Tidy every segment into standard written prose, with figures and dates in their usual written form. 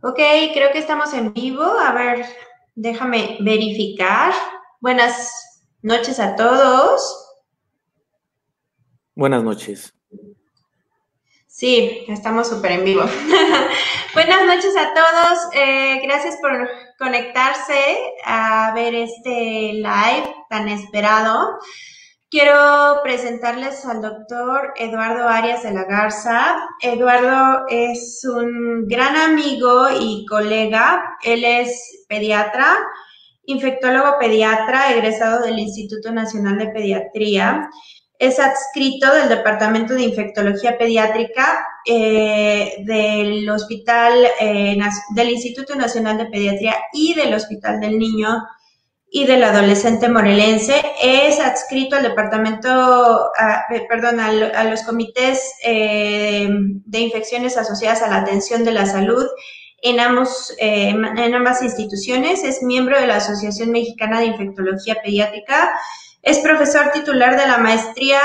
Ok, creo que estamos en vivo. A ver, déjame verificar. Buenas noches a todos. Buenas noches. Sí, estamos súper en vivo. Buenas noches a todos. Gracias por conectarse a ver este live tan esperado. Quiero presentarles al doctor Eduardo Arias de la Garza. Eduardo es un gran amigo y colega. Él es pediatra, infectólogo pediatra, egresado del Instituto Nacional de Pediatría. Es adscrito del Departamento de Infectología Pediátrica del Hospital, del Instituto Nacional de Pediatría y del Hospital del Niño y del Adolescente Morelense. Es adscrito al departamento, a los comités de infecciones asociadas a la atención de la salud en ambas instituciones. Es miembro de la Asociación Mexicana de Infectología Pediátrica. Es profesor titular de la maestría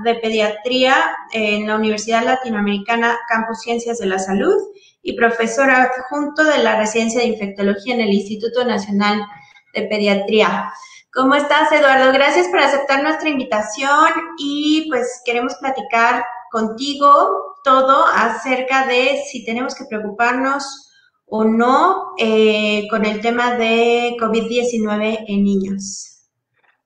de pediatría en la Universidad Latinoamericana Campus Ciencias de la Salud y profesor adjunto de la residencia de infectología en el Instituto Nacional de Pediatría. ¿Cómo estás, Eduardo? Gracias por aceptar nuestra invitación y pues queremos platicar contigo todo acerca de si tenemos que preocuparnos o no con el tema de COVID-19 en niños.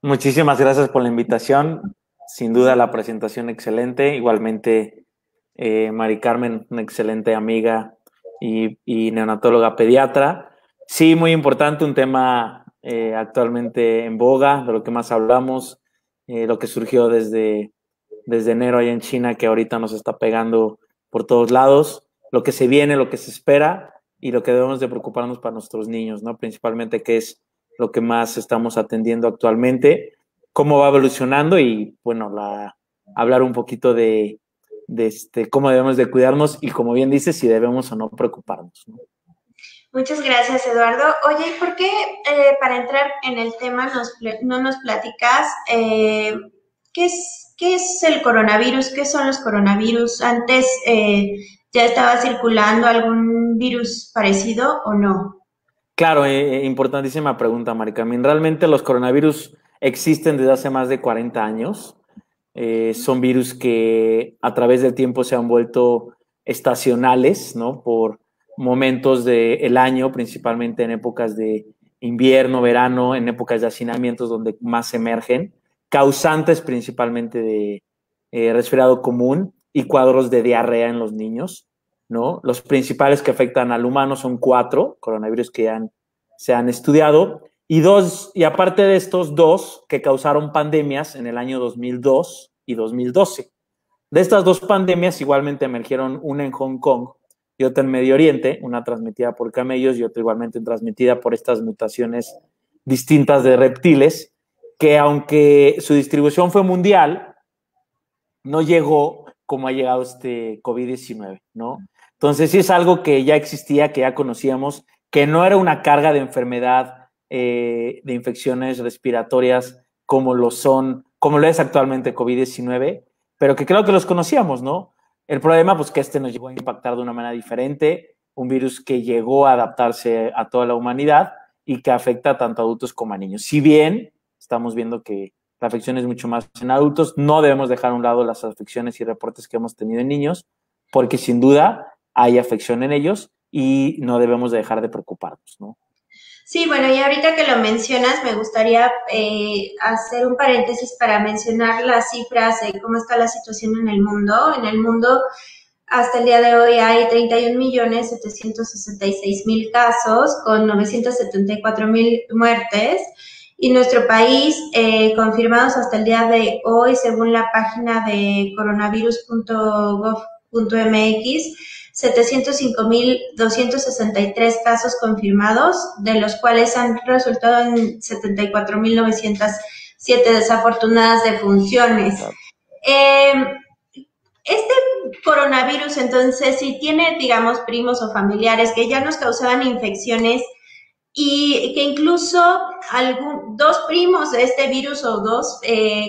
Muchísimas gracias por la invitación. Sin duda la presentación excelente. Igualmente, Mari Carmen, una excelente amiga y neonatóloga pediatra. Sí, muy importante, un tema actualmente en boga, de lo que más hablamos, lo que surgió desde enero allá en China, que ahorita nos está pegando por todos lados, lo que se viene, lo que se espera y lo que debemos de preocuparnos para nuestros niños, ¿no? Principalmente, que es lo que más estamos atendiendo actualmente, cómo va evolucionando y, bueno, hablar un poquito de cómo debemos de cuidarnos y, como bien dices, si debemos o no preocuparnos, ¿no? Muchas gracias, Eduardo. Oye, ¿y por qué para entrar en el tema no nos platicas qué es el coronavirus? ¿Qué son los coronavirus? ¿Antes ya estaba circulando algún virus parecido o no? Claro, importantísima pregunta, Maricarmen. Realmente los coronavirus existen desde hace más de 40 años. Son virus que a través del tiempo se han vuelto estacionales, ¿no? Por momentos del año, principalmente en épocas de invierno, verano, en épocas de hacinamientos donde más emergen, causantes principalmente de resfriado común y cuadros de diarrea en los niños, ¿no? Los principales que afectan al humano son 4 coronavirus que se han estudiado y aparte de estos 2 que causaron pandemias en el año 2002 y 2012. De estas 2 pandemias igualmente emergieron una en Hong Kong y otra en Medio Oriente, una transmitida por camellos y otra igualmente transmitida por estas mutaciones distintas de reptiles, que aunque su distribución fue mundial, no llegó como ha llegado este COVID-19, ¿no? Entonces sí es algo que ya existía, que ya conocíamos, que no era una carga de enfermedad, de infecciones respiratorias como lo es actualmente COVID-19, pero que creo que los conocíamos, ¿no? El problema, pues, que nos llegó a impactar de una manera diferente, un virus que llegó a adaptarse a toda la humanidad y que afecta tanto a adultos como a niños. Si bien estamos viendo que la afección es mucho más en adultos, no debemos dejar a un lado las afecciones y reportes que hemos tenido en niños, porque sin duda hay afección en ellos y no debemos dejar de preocuparnos, ¿no? Sí, bueno, y ahorita que lo mencionas, me gustaría hacer un paréntesis para mencionar las cifras de cómo está la situación en el mundo. En el mundo, hasta el día de hoy, hay 31.766.000 casos con 974.000 muertes. Y nuestro país, confirmados hasta el día de hoy, según la página de coronavirus.gov.mx, 705.263 casos confirmados, de los cuales han resultado en 74.907 desafortunadas defunciones. Claro. Este coronavirus, entonces, si tiene, digamos, primos o familiares que ya nos causaban infecciones y que incluso dos primos de este virus o dos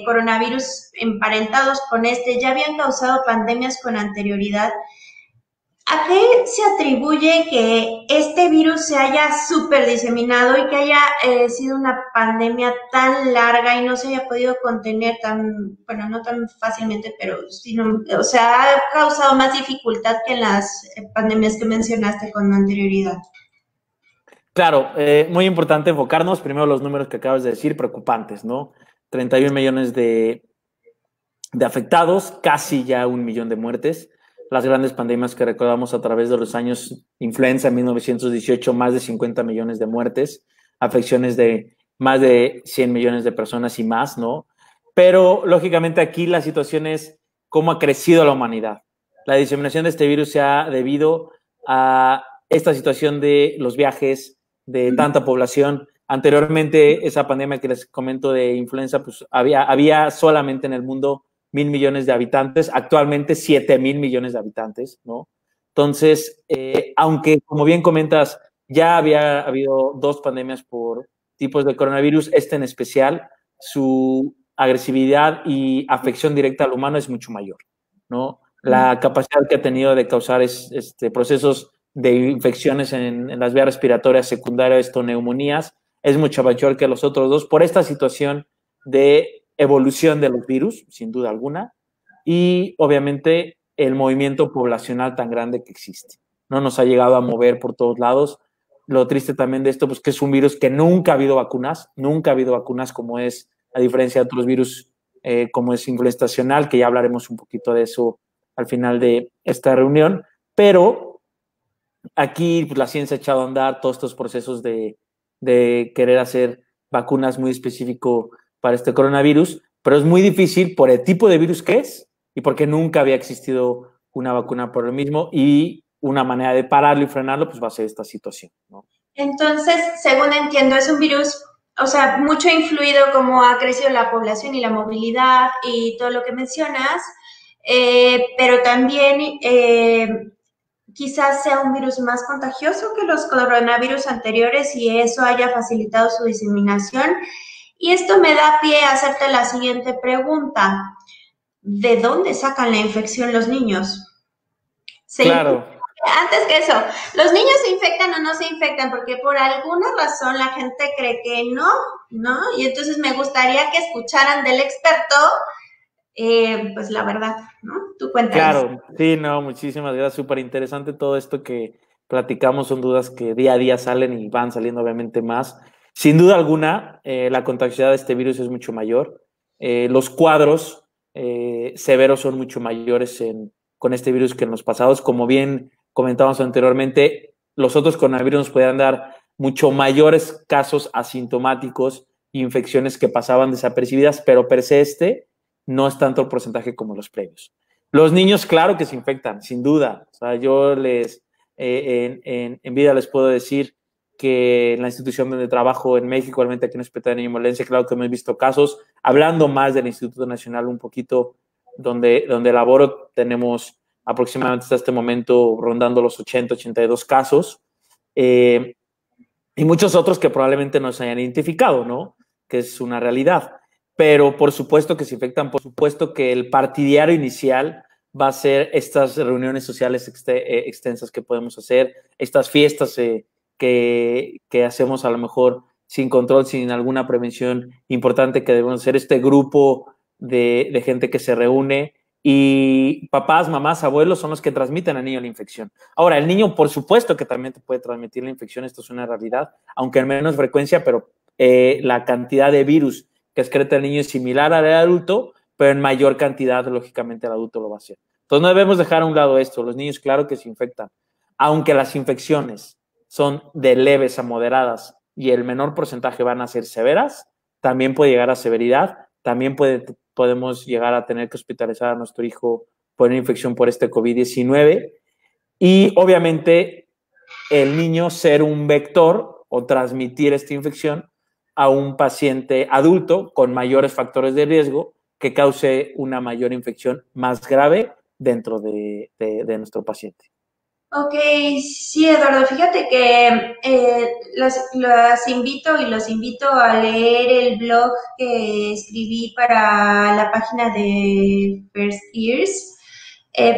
coronavirus emparentados con este ya habían causado pandemias con anterioridad, ¿A qué se atribuye que este virus se haya súper diseminado y que haya sido una pandemia tan larga y no se haya podido contener tan, bueno, no tan fácilmente, pero sino, o sea, ha causado más dificultad que en las pandemias que mencionaste con anterioridad? Claro, muy importante enfocarnos primero los números que acabas de decir, preocupantes, ¿no? 31 millones de afectados, casi ya 1 millón de muertes. Las grandes pandemias que recordamos a través de los años, influenza en 1918, más de 50 millones de muertes, afecciones de más de 100 millones de personas y más, ¿no? Pero lógicamente aquí la situación es cómo ha crecido la humanidad. La diseminación de este virus se ha debido a esta situación de los viajes, de tanta población. Anteriormente, esa pandemia que les comento de influenza, pues había solamente en el mundo 1.000 millones de habitantes, actualmente 7.000 millones de habitantes, ¿no? Entonces, aunque como bien comentas, ya había habido 2 pandemias por tipos de coronavirus, este en especial, su agresividad y afección directa al humano es mucho mayor, ¿no? La capacidad que ha tenido de causar procesos de infecciones en las vías respiratorias secundarias, esto, neumonías, es mucho mayor que los otros dos por esta situación de evolución de los virus, sin duda alguna, y obviamente el movimiento poblacional tan grande que existe. No nos ha llegado a mover por todos lados. Lo triste también de esto, pues que es un virus que nunca ha habido vacunas como es, a diferencia de otros virus, como es influenza estacional, que ya hablaremos un poquito de eso al final de esta reunión, pero aquí pues, la ciencia ha echado a andar todos estos procesos de querer hacer vacunas muy específico para este coronavirus, pero es muy difícil por el tipo de virus que es y porque nunca había existido una vacuna por lo mismo y una manera de pararlo y frenarlo pues va a ser esta situación, ¿no? Entonces, según entiendo, es un virus, o sea, mucho influido como ha crecido la población y la movilidad y todo lo que mencionas, pero también quizás sea un virus más contagioso que los coronavirus anteriores y eso haya facilitado su diseminación. Y esto me da pie a hacerte la siguiente pregunta. ¿De dónde sacan la infección los niños? Claro. Antes que eso, ¿los niños se infectan o no se infectan? Porque por alguna razón la gente cree que no, ¿no? Y entonces me gustaría que escucharan del experto, pues la verdad, ¿no? Tú cuéntales. Claro, sí, no, muchísimas gracias. Súper interesante todo esto que platicamos. Son dudas que día a día salen y van saliendo obviamente más. Sin duda alguna, la contagiosidad de este virus es mucho mayor. Los cuadros severos son mucho mayores con este virus que en los pasados. Como bien comentábamos anteriormente, los otros coronavirus nos podían dar mucho mayores casos asintomáticos e infecciones que pasaban desapercibidas, pero per se no es tanto el porcentaje como los previos. Los niños, claro que se infectan, sin duda. O sea, yo en vida les puedo decir que en la institución donde trabajo en México, realmente aquí en el Hospital de Niño Molense, claro que hemos visto casos. Hablando más del Instituto Nacional un poquito, donde laboro, tenemos aproximadamente hasta este momento rondando los 80, 82 casos. Y muchos otros que probablemente no se hayan identificado, ¿no? Que es una realidad. Pero por supuesto que se infectan, por supuesto que el partidario inicial va a ser estas reuniones sociales extensas que podemos hacer, estas fiestas que hacemos a lo mejor sin control, sin alguna prevención importante que debemos hacer, este grupo de gente que se reúne y papás, mamás, abuelos son los que transmiten al niño la infección. Ahora, el niño, por supuesto que también te puede transmitir la infección, esto es una realidad, aunque en menos frecuencia, pero la cantidad de virus que excreta el niño es similar al adulto, pero en mayor cantidad, lógicamente, el adulto lo va a hacer. Entonces, no debemos dejar a un lado esto. Los niños, claro que se infectan, aunque las infecciones son de leves a moderadas y el menor porcentaje van a ser severas, también puede llegar a severidad, también podemos llegar a tener que hospitalizar a nuestro hijo por una infección por este COVID-19 y obviamente el niño ser un vector o transmitir esta infección a un paciente adulto con mayores factores de riesgo que cause una mayor infección más grave dentro de nuestro paciente. Ok, sí, Eduardo, fíjate que las invito y los invito a leer el blog que escribí para la página de First Ears,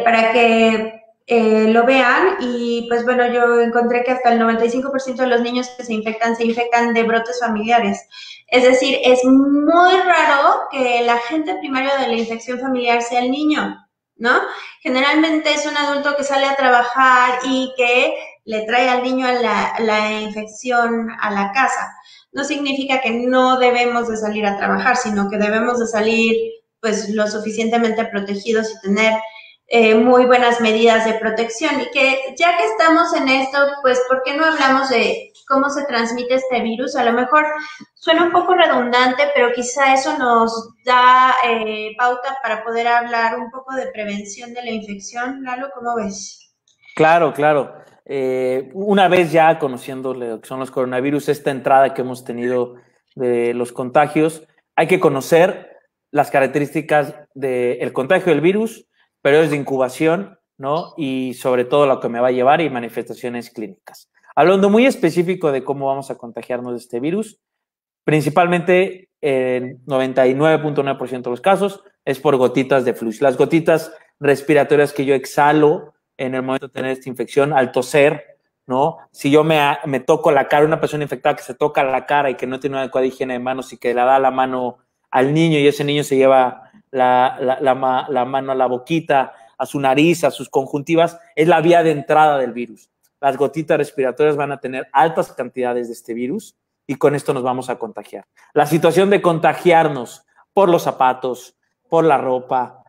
para que lo vean. Y pues bueno, yo encontré que hasta el 95% de los niños que se infectan de brotes familiares. Es decir, es muy raro que el agente primario de la infección familiar sea el niño, ¿no? Generalmente es un adulto que sale a trabajar y que le trae al niño la infección a la casa. No significa que no debemos de salir a trabajar, sino que debemos de salir pues lo suficientemente protegidos y tener muy buenas medidas de protección. Y que ya que estamos en esto, pues ¿por qué no hablamos de cómo se transmite este virus? A lo mejor suena un poco redundante, pero quizá eso nos da pauta para poder hablar un poco de prevención de la infección. Lalo, ¿cómo ves? Claro, claro. Una vez ya conociendo lo que son los coronavirus, esta entrada que hemos tenido de los contagios, hay que conocer las características del contagio del virus, periodos de incubación, ¿no? Y sobre todo lo que me va a llevar y manifestaciones clínicas. Hablando muy específico de cómo vamos a contagiarnos de este virus, principalmente en 99.9% de los casos es por gotitas de flujo. Las gotitas respiratorias que yo exhalo en el momento de tener esta infección, al toser, ¿no? Si yo me toco la cara, una persona infectada que se toca la cara y que no tiene una adecuada higiene de manos y que le da la mano al niño y ese niño se lleva la mano a la boquita, a su nariz, a sus conjuntivas, es la vía de entrada del virus. Las gotitas respiratorias van a tener altas cantidades de este virus y con esto nos vamos a contagiar. La situación de contagiarnos por los zapatos, por la ropa,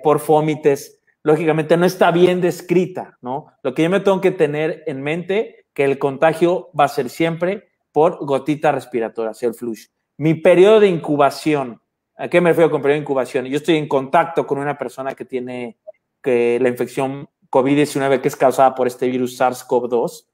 por vómites, lógicamente no está bien descrita, ¿no? Lo que yo me tengo que tener en mente que el contagio va a ser siempre por gotita respiratoria, el flush. Mi periodo de incubación, ¿a qué me refiero con periodo de incubación? Yo estoy en contacto con una persona que tiene la infección COVID-19 que es causada por este virus SARS-CoV-2.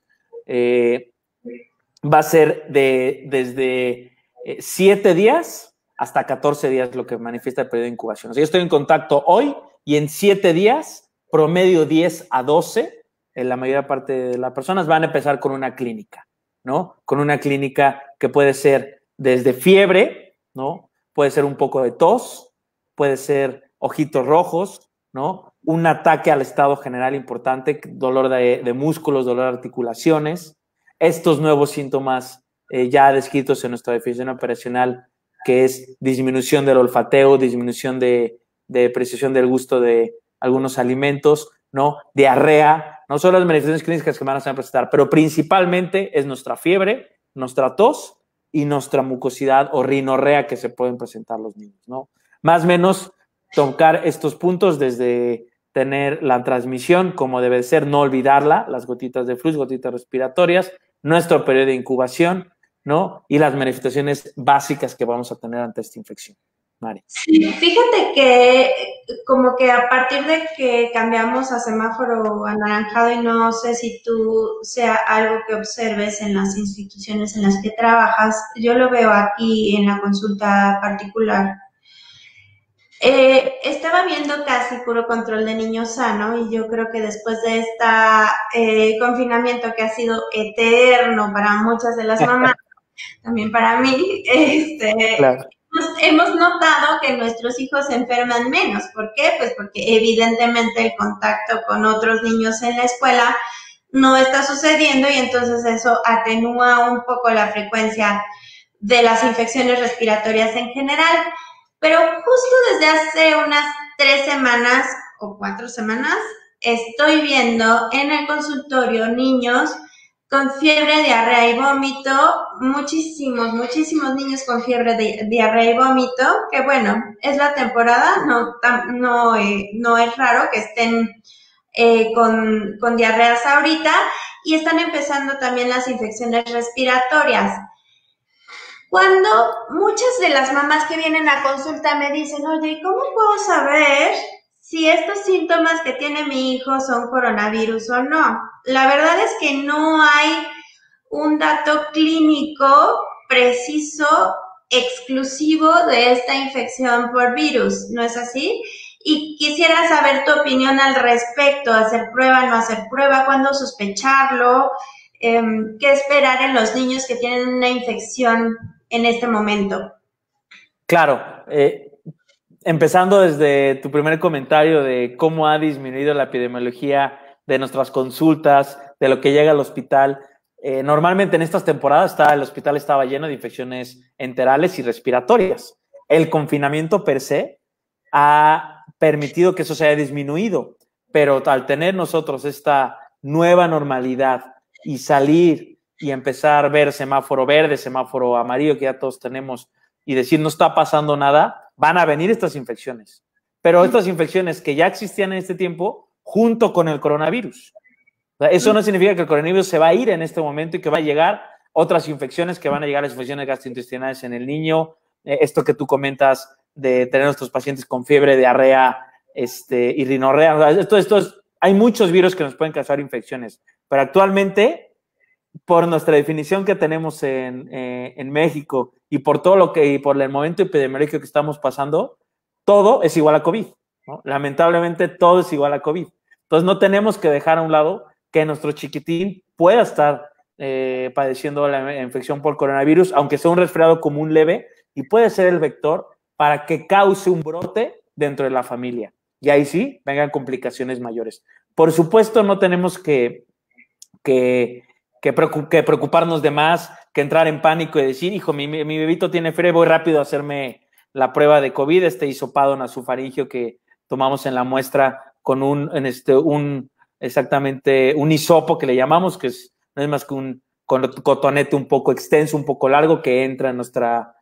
Va a ser desde 7 días hasta 14 días lo que manifiesta el periodo de incubación. O sea, yo estoy en contacto hoy y en 7 días, promedio 10 a 12, en la mayor parte de las personas van a empezar con una clínica, ¿no? Con una clínica que puede ser desde fiebre, ¿no? Puede ser un poco de tos, puede ser ojitos rojos, ¿no? Un ataque al estado general importante, dolor de músculos, dolor de articulaciones. Estos nuevos síntomas ya descritos en nuestra definición operacional, que es disminución del olfateo, disminución de precisión del gusto de algunos alimentos, ¿no? Diarrea, no son las manifestaciones clínicas que van a presentar, pero principalmente es nuestra fiebre, nuestra tos y nuestra mucosidad o rinorrea que se pueden presentar los niños, ¿no? Más o menos tocar estos puntos desde tener la transmisión como debe ser, no olvidarla, las gotitas de flujo, gotitas respiratorias, nuestro periodo de incubación, ¿no? Y las manifestaciones básicas que vamos a tener ante esta infección. Mari. Sí, fíjate que como que a partir de que cambiamos a semáforo anaranjado, y no sé si tú sea algo que observes en las instituciones en las que trabajas, yo lo veo aquí en la consulta particular. Estaba viendo casi puro control de niño sano, y yo creo que después de este confinamiento que ha sido eterno para muchas de las mamás, también para mí, Claro. hemos notado que nuestros hijos se enferman menos. ¿Por qué? Pues porque evidentemente el contacto con otros niños en la escuela no está sucediendo, y entonces eso atenúa un poco la frecuencia de las infecciones respiratorias en general. Pero justo desde hace unas 3 semanas o 4 semanas estoy viendo en el consultorio niños con fiebre, diarrea y vómito, muchísimos niños con fiebre, diarrea y vómito, que bueno, es la temporada, no es raro que estén con diarreas ahorita, y están empezando también las infecciones respiratorias. Cuando muchas de las mamás que vienen a consulta me dicen, oye, ¿cómo puedo saber si estos síntomas que tiene mi hijo son coronavirus o no? La verdad es que no hay un dato clínico preciso, exclusivo de esta infección por virus, ¿no es así? Y quisiera saber tu opinión al respecto, hacer prueba, no hacer prueba, cuándo sospecharlo, qué esperar en los niños que tienen una infección en este momento. Claro, empezando desde tu primer comentario de cómo ha disminuido la epidemiología de nuestras consultas, de lo que llega al hospital. Normalmente en estas temporadas el hospital estaba lleno de infecciones enterales y respiratorias. El confinamiento per se ha permitido que eso se haya disminuido, pero al tener nosotros esta nueva normalidad y salir y empezar a ver semáforo verde, semáforo amarillo que ya todos tenemos y decir no está pasando nada, van a venir estas infecciones. Pero estas infecciones que ya existían en este tiempo junto con el coronavirus. O sea, eso no significa que el coronavirus se va a ir en este momento y que va a llegar otras infecciones que van a llegar a infecciones gastrointestinales en el niño. Esto que tú comentas de tener a nuestros pacientes con fiebre, diarrea y rinorrea. O sea, hay muchos virus que nos pueden causar infecciones, pero actualmente, por nuestra definición que tenemos en México y por todo y por el momento epidemiológico que estamos pasando, todo es igual a COVID, ¿no? Lamentablemente todo es igual a COVID. Entonces no tenemos que dejar a un lado que nuestro chiquitín pueda estar padeciendo la infección por coronavirus, aunque sea un resfriado común leve, y puede ser el vector para que cause un brote dentro de la familia. Y ahí sí vengan complicaciones mayores. Por supuesto, no tenemos que preocuparnos de más, que entrar en pánico y decir, hijo, mi bebito tiene fiebre, voy rápido a hacerme la prueba de COVID, hisopado nasofaringeo que tomamos en la muestra con exactamente un hisopo que le llamamos, que no es más que un cotonete un poco extenso, un poco largo, que entra en nuestra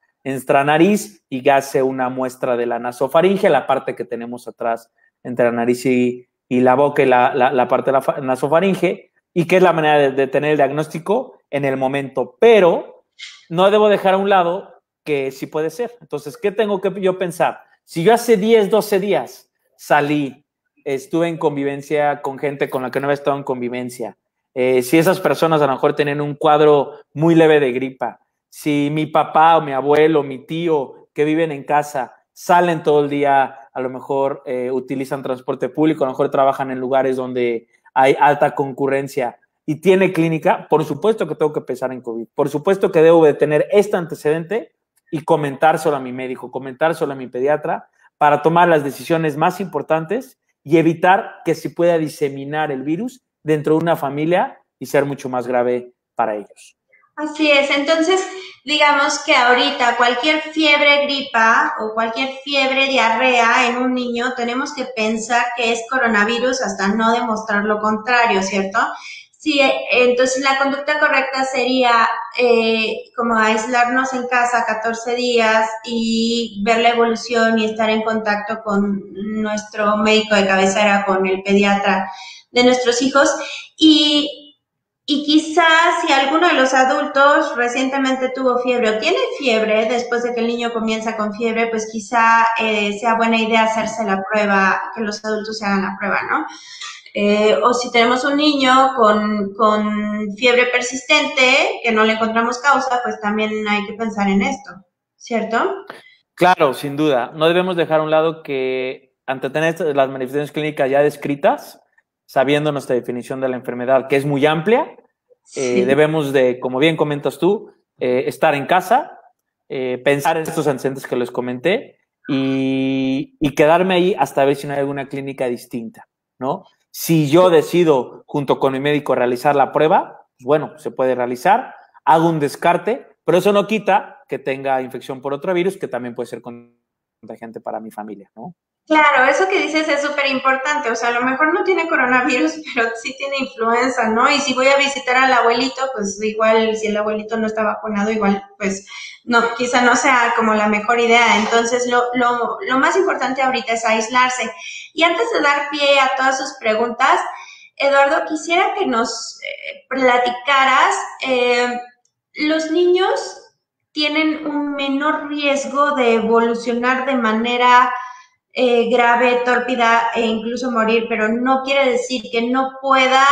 nariz y hace una muestra de la nasofaringe, la parte que tenemos atrás entre la nariz y la boca y la parte de la nasofaringe, y que es la manera de tener el diagnóstico en el momento. Pero no debo dejar a un lado que sí puede ser. Entonces, ¿qué tengo que yo pensar? Si yo hace 10, 12 días salí, estuve en convivencia con gente con la que no había estado en convivencia, si esas personas a lo mejor tienen un cuadro muy leve de gripa, si mi papá o mi abuelo, mi tío que viven en casa salen todo el día, a lo mejor utilizan transporte público, a lo mejor trabajan en lugares donde hay alta concurrencia y tiene clínica, por supuesto que tengo que pensar en COVID. Por supuesto que debo de tener este antecedente y comentárselo a mi médico, comentárselo a mi pediatra para tomar las decisiones más importantes y evitar que se pueda diseminar el virus dentro de una familia y ser mucho más grave para ellos. Así es, entonces digamos que ahorita cualquier fiebre gripa o cualquier fiebre diarrea en un niño tenemos que pensar que es coronavirus hasta no demostrar lo contrario, ¿cierto? Sí, entonces la conducta correcta sería como aislarnos en casa 14 días y ver la evolución y estar en contacto con nuestro médico de cabecera, con el pediatra de nuestros hijos y quizás si alguno de los adultos recientemente tuvo fiebre o tiene fiebre, después de que el niño comienza con fiebre, pues quizá sea buena idea hacerse la prueba, que los adultos se hagan la prueba, ¿no? O si tenemos un niño con fiebre persistente, que no le encontramos causa, pues también hay que pensar en esto, ¿cierto? Claro, sin duda. No debemos dejar a un lado que ante tener las manifestaciones clínicas ya descritas, sabiendo nuestra definición de la enfermedad, que es muy amplia, sí. Debemos de, como bien comentas tú, estar en casa, pensar en estos antecedentes que les comenté y quedarme ahí hasta ver si no hay alguna clínica distinta, ¿no? Si yo decido, junto con mi médico, realizar la prueba, pues bueno, se puede realizar, hago un descarte, pero eso no quita que tenga infección por otro virus que también puede ser contagiante para mi familia, ¿no? Claro, eso que dices es súper importante, o sea, a lo mejor no tiene coronavirus, pero sí tiene influenza, ¿no? Y si voy a visitar al abuelito, pues igual, si el abuelito no está vacunado, igual, pues, no, quizá no sea como la mejor idea. Entonces, lo más importante ahorita es aislarse. Y antes de dar pie a todas sus preguntas, Eduardo, quisiera que nos platicaras, los niños tienen un menor riesgo de evolucionar de manera grave, tórpida e incluso morir, pero no quiere decir que no pueda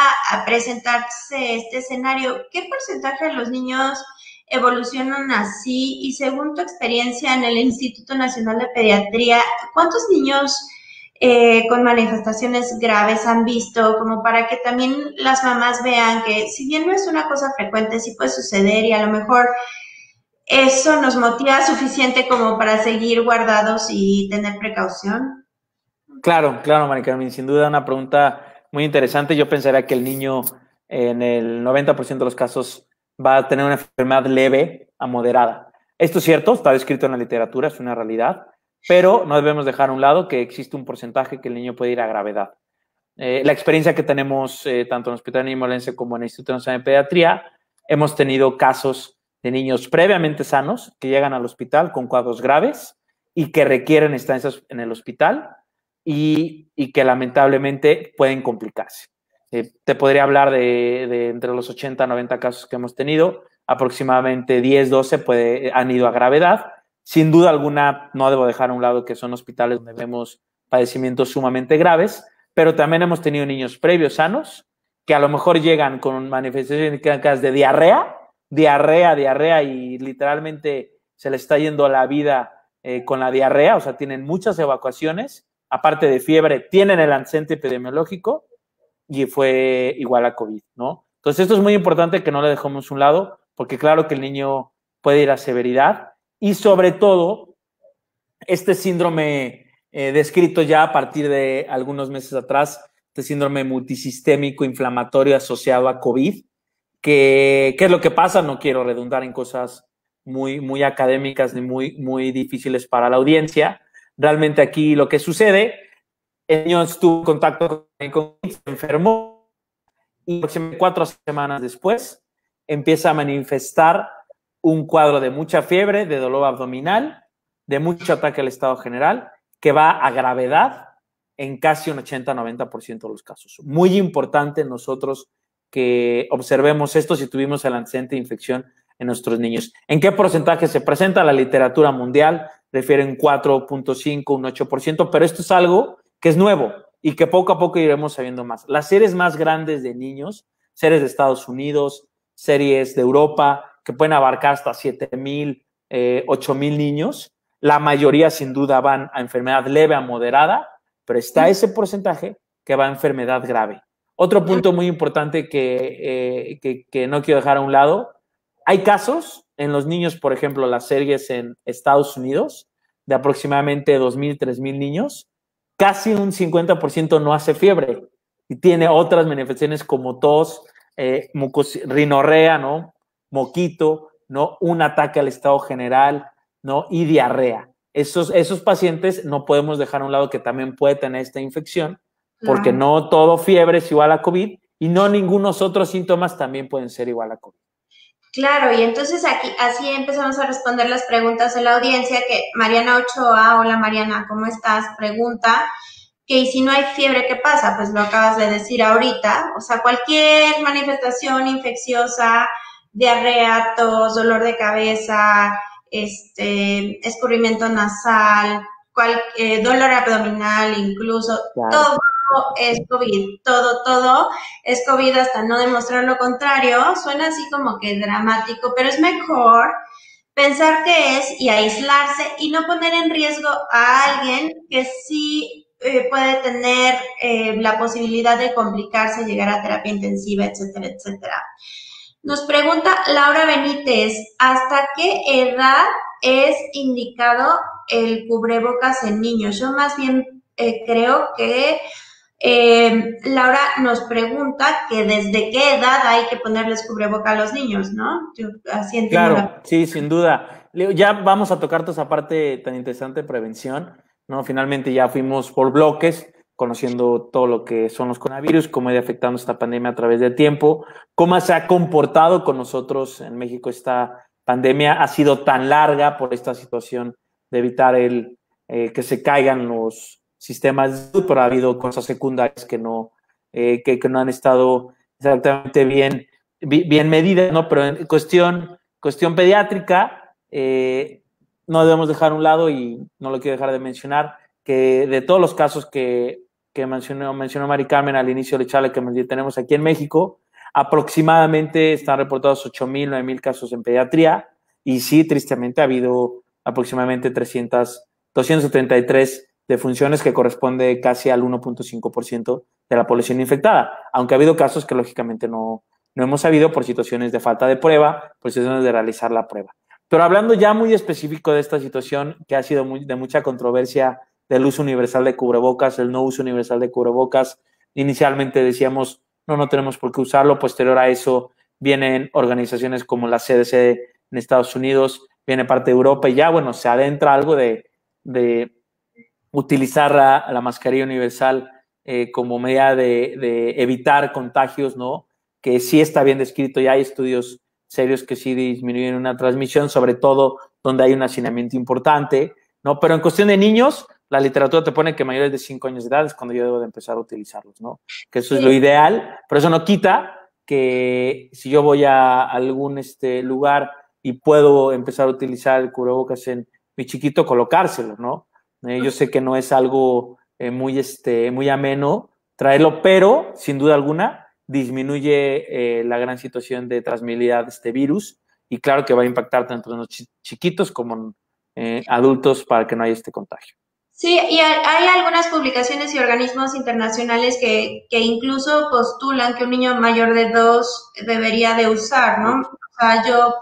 presentarse este escenario. ¿Qué porcentaje de los niños evolucionan así? Y según tu experiencia en el Instituto Nacional de Pediatría, ¿cuántos niños con manifestaciones graves han visto? Como para que también las mamás vean que si bien no es una cosa frecuente, sí puede suceder y a lo mejor ¿eso nos motiva suficiente como para seguir guardados y tener precaución? Claro, claro, Mari Carmen, sin duda una pregunta muy interesante. Yo pensaría que el niño en el 90% de los casos va a tener una enfermedad leve a moderada. Esto es cierto, está descrito en la literatura, es una realidad, pero no debemos dejar a un lado que existe un porcentaje que el niño puede ir a gravedad. La experiencia que tenemos tanto en el Hospital Niño-Molense como en el Instituto Nacional de Pediatría, hemos tenido casos de niños previamente sanos que llegan al hospital con cuadros graves y que requieren estancias en el hospital y que lamentablemente pueden complicarse. Te podría hablar de entre los 80 a 90 casos que hemos tenido, aproximadamente 10, 12 han ido a gravedad. Sin duda alguna, no debo dejar a un lado que son hospitales donde vemos padecimientos sumamente graves, pero también hemos tenido niños previos sanos que a lo mejor llegan con manifestaciones clínicas de diarrea y literalmente se les está yendo la vida con la diarrea, o sea, tienen muchas evacuaciones, aparte de fiebre, tienen el antecedente epidemiológico y fue igual a COVID, ¿no? Entonces esto es muy importante que no le dejemos a un lado, porque claro que el niño puede ir a severidad y sobre todo este síndrome descrito ya a partir de algunos meses atrás, este síndrome multisistémico inflamatorio asociado a COVID, ¿qué es lo que pasa? No quiero redundar en cosas muy académicas ni muy difíciles para la audiencia. Realmente aquí lo que sucede, el niño estuvo en contacto con COVID, se enfermó y 4 semanas después empieza a manifestar un cuadro de mucha fiebre, de dolor abdominal, de mucho ataque al estado general, que va a gravedad en casi un 80-90% de los casos. Muy importante nosotros que observemos esto si tuvimos el antecedente de infección en nuestros niños. ¿En qué porcentaje se presenta? La literatura mundial refiere un 4.5, un 8%, pero esto es algo que es nuevo y que poco a poco iremos sabiendo más. Las series más grandes de niños, series de Estados Unidos, series de Europa, que pueden abarcar hasta 7,000, 8,000 niños, la mayoría sin duda van a enfermedad leve a moderada, pero está ese porcentaje que va a enfermedad grave. Otro punto muy importante que no quiero dejar a un lado, hay casos en los niños, por ejemplo, las series en Estados Unidos, de aproximadamente 2,000, 3,000 niños, casi un 50% no hace fiebre y tiene otras manifestaciones como tos, rinorrea, ¿no? Moquito, ¿no? Un ataque al estado general, ¿no? Y diarrea. Esos pacientes no podemos dejar a un lado que también puede tener esta infección, porque no todo fiebre es igual a COVID y no ningunos otros síntomas también pueden ser igual a COVID. Claro, y entonces aquí así empezamos a responder las preguntas de la audiencia que Mariana Ochoa, hola Mariana, ¿cómo estás? Pregunta que y si no hay fiebre, ¿qué pasa? Pues lo acabas de decir ahorita, o sea, cualquier manifestación infecciosa, diarrea, tos, dolor de cabeza, escurrimiento nasal, dolor abdominal incluso, claro. Todo es COVID, todo es COVID hasta no demostrar lo contrario. Suena así como que dramático, pero es mejor pensar qué es y aislarse y no poner en riesgo a alguien que sí puede tener la posibilidad de complicarse, llegar a terapia intensiva, etcétera, etcétera. Nos pregunta Laura Benítez, ¿hasta qué edad es indicado el cubrebocas en niños? Yo más bien creo que Laura nos pregunta que desde qué edad hay que ponerles cubreboca a los niños, ¿no? Yo, así entiendo. Claro, sí, sin duda. Ya vamos a tocar toda esa parte tan interesante de prevención, ¿no? Finalmente ya fuimos por bloques, conociendo todo lo que son los coronavirus, cómo ha ido afectando esta pandemia a través del tiempo, cómo se ha comportado con nosotros en México esta pandemia. Ha sido tan larga por esta situación de evitar que se caigan los sistemas de salud, pero ha habido cosas secundarias que no han estado exactamente bien medidas, ¿no? Pero en cuestión pediátrica, no debemos dejar a un lado, y no lo quiero dejar de mencionar, que de todos los casos que mencionó Mari Carmen al inicio del charla que tenemos aquí en México, aproximadamente están reportados 8,000, 9,000 casos en pediatría, y sí, tristemente, ha habido aproximadamente 273 defunciones, que corresponde casi al 1.5% de la población infectada, aunque ha habido casos que lógicamente no hemos sabido por situaciones de falta de prueba, por situaciones de realizar la prueba. Pero hablando ya muy específico de esta situación que ha sido de mucha controversia del uso universal de cubrebocas, el no uso universal de cubrebocas, inicialmente decíamos, no tenemos por qué usarlo. Posterior a eso vienen organizaciones como la CDC en Estados Unidos, viene parte de Europa y ya, bueno, se adentra algo de utilizar la mascarilla universal como medida de evitar contagios, ¿no? Que sí está bien descrito, ya hay estudios serios que sí disminuyen una transmisión, sobre todo donde hay un hacinamiento importante, ¿no? Pero en cuestión de niños, la literatura te pone que mayores de 5 años de edad es cuando yo debo de empezar a utilizarlos, ¿no? Que eso es lo ideal, pero eso no quita que si yo voy a algún lugar y puedo empezar a utilizar el cubrebocas en mi chiquito, colocárselo, ¿no? Yo sé que no es algo muy ameno traerlo, pero sin duda alguna disminuye la gran situación de transmisibilidad de este virus y claro que va a impactar tanto en los chiquitos como en adultos para que no haya este contagio. Sí, y hay algunas publicaciones y organismos internacionales que incluso postulan que un niño mayor de 2 debería de usar, ¿no? O sea, yo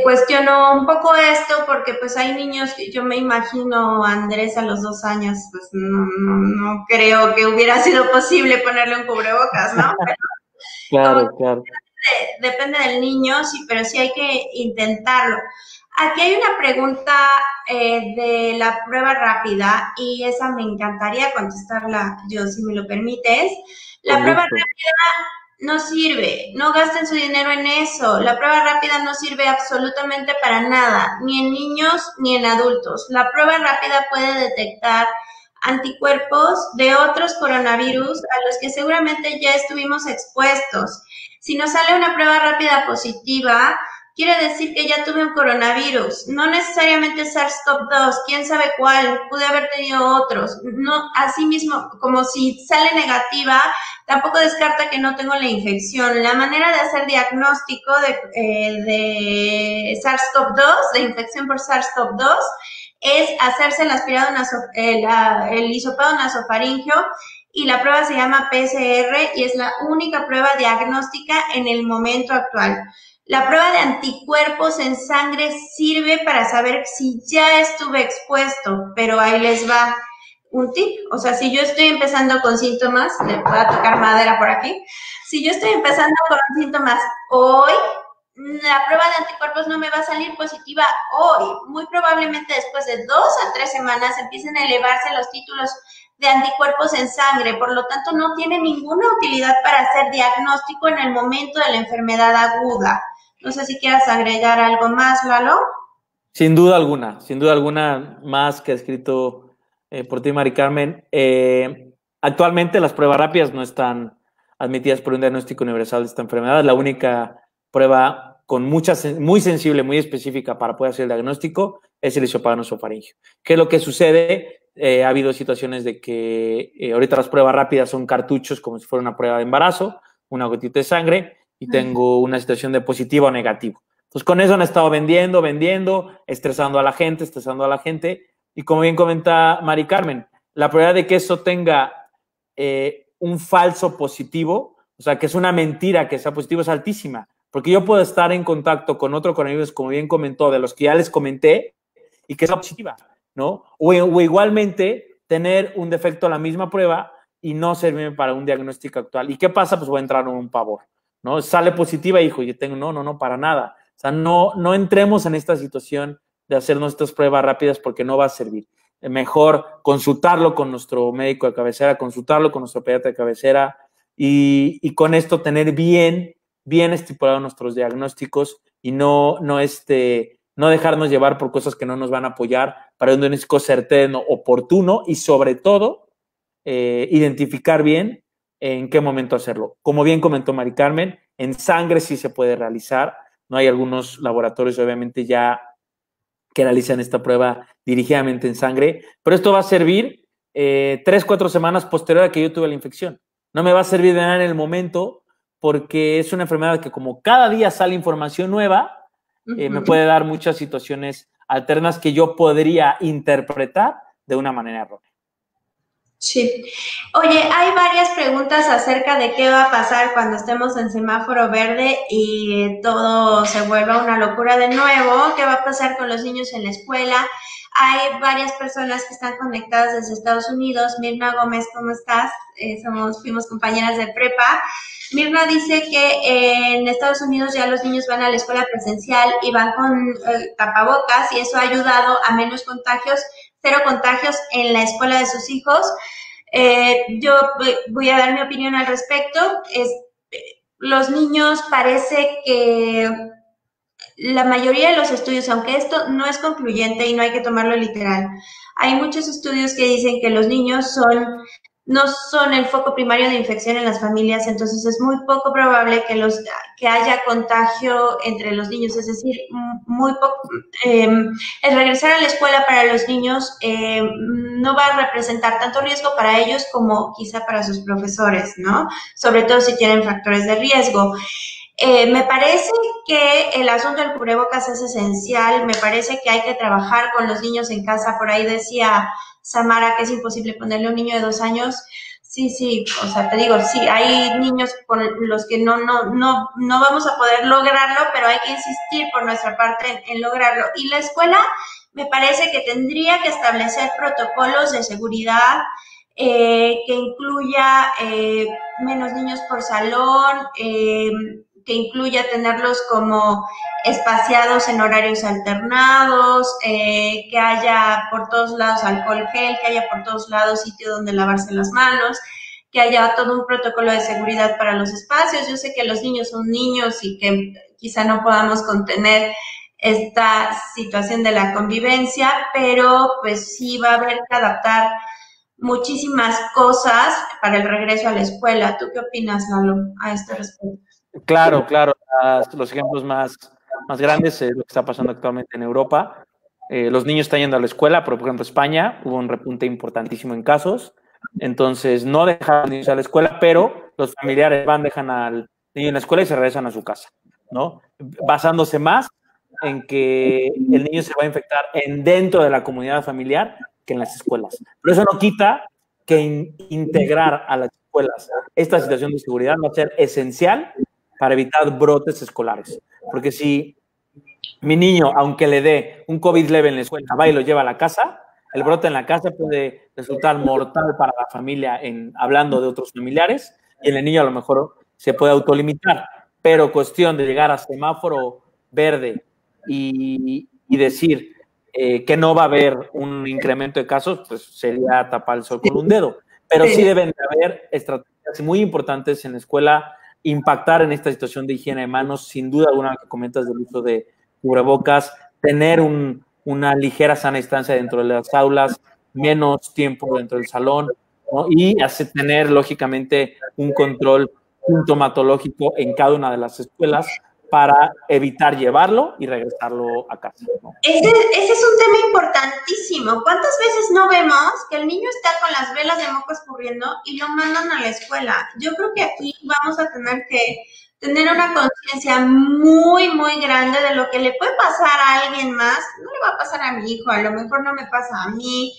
cuestiono un poco esto porque pues hay niños que yo me imagino a Andrés a los 2 años, pues no creo que hubiera sido posible ponerle un cubrebocas, ¿no? Claro, claro. Depende del niño, sí, pero sí hay que intentarlo. Aquí hay una pregunta de la prueba rápida y esa me encantaría contestarla yo, si me lo permites. La prueba rápida no sirve, no gasten su dinero en eso. La prueba rápida no sirve absolutamente para nada, ni en niños ni en adultos. La prueba rápida puede detectar anticuerpos de otros coronavirus a los que seguramente ya estuvimos expuestos. Si nos sale una prueba rápida positiva, quiere decir que ya tuve un coronavirus, no necesariamente SARS-CoV-2, quién sabe cuál, pude haber tenido otros. No, así mismo, como si sale negativa, tampoco descarta que no tengo la infección. La manera de hacer diagnóstico de SARS-CoV-2, de infección por SARS-CoV-2, es hacerse el aspirado el hisopado nasofaríngeo y la prueba se llama PCR y es la única prueba diagnóstica en el momento actual. La prueba de anticuerpos en sangre sirve para saber si ya estuve expuesto, pero ahí les va un tip. O sea, si yo estoy empezando con síntomas, le voy a tocar madera por aquí, si yo estoy empezando con síntomas hoy, la prueba de anticuerpos no me va a salir positiva hoy. Muy probablemente después de 2 a 3 semanas empiecen a elevarse los títulos de anticuerpos en sangre, por lo tanto no tiene ninguna utilidad para hacer diagnóstico en el momento de la enfermedad aguda. No sé si quieras agregar algo más, Lalo. Sin duda alguna, más que escrito por ti, Mari Carmen. Actualmente las pruebas rápidas no están admitidas por un diagnóstico universal de esta enfermedad. La única prueba muy sensible, muy específica para poder hacer el diagnóstico es el hisopado nasofaríngeo. ¿Qué es lo que sucede? Ha habido situaciones de que ahorita las pruebas rápidas son cartuchos como si fuera una prueba de embarazo, una gotita de sangre y tengo una situación de positivo o negativo. Entonces con eso han estado vendiendo, estresando a la gente y como bien comenta Mari Carmen, la probabilidad de que eso tenga un falso positivo, o sea, que es una mentira que sea positivo, es altísima, porque yo puedo estar en contacto con otro coronavirus, como bien comentó, de los que ya les comenté, y que sea positiva, ¿no? O igualmente tener un defecto a la misma prueba y no servirme para un diagnóstico actual. ¿Y qué pasa? Pues voy a entrar en un pavor, ¿no? Sale positiva, hijo, yo tengo, no, para nada. O sea, no entremos en esta situación de hacer nuestras pruebas rápidas porque no va a servir. Mejor consultarlo con nuestro médico de cabecera, consultarlo con nuestro pediatra de cabecera y con esto tener bien estipulados nuestros diagnósticos y no dejarnos llevar por cosas que no nos van a apoyar para un diagnóstico certero, oportuno y sobre todo identificar bien en qué momento hacerlo. Como bien comentó Mari Carmen, en sangre sí se puede realizar. No hay algunos laboratorios obviamente ya que realizan esta prueba dirigidamente en sangre, pero esto va a servir 3-4 semanas posterior a que yo tuve la infección. No me va a servir de nada en el momento porque es una enfermedad que como cada día sale información nueva, me puede dar muchas situaciones alternas que yo podría interpretar de una manera errónea. Sí. Oye, hay varias preguntas acerca de qué va a pasar cuando estemos en semáforo verde y todo se vuelva una locura de nuevo. ¿Qué va a pasar con los niños en la escuela? Hay varias personas que están conectadas desde Estados Unidos. Mirna Gómez, ¿cómo estás? Fuimos compañeras de prepa. Mirna dice que en Estados Unidos ya los niños van a la escuela presencial y van con tapabocas y eso ha ayudado a menos contagios, cero contagios en la escuela de sus hijos. Yo voy a dar mi opinión al respecto. Los niños parece que la mayoría de los estudios, aunque esto no es concluyente y no hay que tomarlo literal, hay muchos estudios que dicen que los niños no son el foco primario de infección en las familias, entonces es muy poco probable que haya contagio entre los niños, es decir, muy poco, el regresar a la escuela para los niños no va a representar tanto riesgo para ellos como quizá para sus profesores, ¿no? Sobre todo si tienen factores de riesgo. Me parece que el asunto del cubrebocas es esencial, me parece que hay que trabajar con los niños en casa, por ahí decía Samara que es imposible ponerle a un niño de 2 años. Sí, sí, o sea, te digo, sí, hay niños con los que no vamos a poder lograrlo, pero hay que insistir por nuestra parte en lograrlo. Y la escuela me parece que tendría que establecer protocolos de seguridad que incluya menos niños por salón, que incluya tenerlos como espaciados en horarios alternados, que haya por todos lados alcohol gel, que haya por todos lados sitio donde lavarse las manos, que haya todo un protocolo de seguridad para los espacios. Yo sé que los niños son niños y que quizá no podamos contener esta situación de la convivencia, pero pues sí va a haber que adaptar muchísimas cosas para el regreso a la escuela. ¿Tú qué opinas, Lalo, a este respecto? Claro, claro. Los ejemplos más grandes es lo que está pasando actualmente en Europa. Los niños están yendo a la escuela, pero por ejemplo España hubo un repunte importantísimo en casos. Entonces no dejan a los niños a la escuela, pero los familiares dejan al niño en la escuela y se regresan a su casa, ¿no? Basándose más en que el niño se va a infectar dentro de la comunidad familiar que en las escuelas. Pero eso no quita que integrar a las escuelas esta situación de seguridad va a ser esencial para evitar brotes escolares. Porque si mi niño, aunque le dé un COVID leve en la escuela, va y lo lleva a la casa, el brote en la casa puede resultar mortal para la familia, hablando de otros familiares, y el niño a lo mejor se puede autolimitar. Pero cuestión de llegar a semáforo verde y decir que no va a haber un incremento de casos, pues sería tapar el sol con un dedo. Pero sí deben de haber estrategias muy importantes en la escuela, impactar en esta situación de higiene de manos, sin duda alguna que comentas del uso de cubrebocas, tener una ligera sana distancia dentro de las aulas, menos tiempo dentro del salón, ¿no? Y tener, lógicamente, un control sintomatológico en cada una de las escuelas para evitar llevarlo y regresarlo a casa, ¿no? Ese es un tema importantísimo. ¿Cuántas veces no vemos que el niño está con las velas de moco escurriendo y lo mandan a la escuela? Yo creo que aquí vamos a tener que tener una conciencia muy, muy grande de lo que le puede pasar a alguien más. No le va a pasar a mi hijo, a lo mejor no me pasa a mí,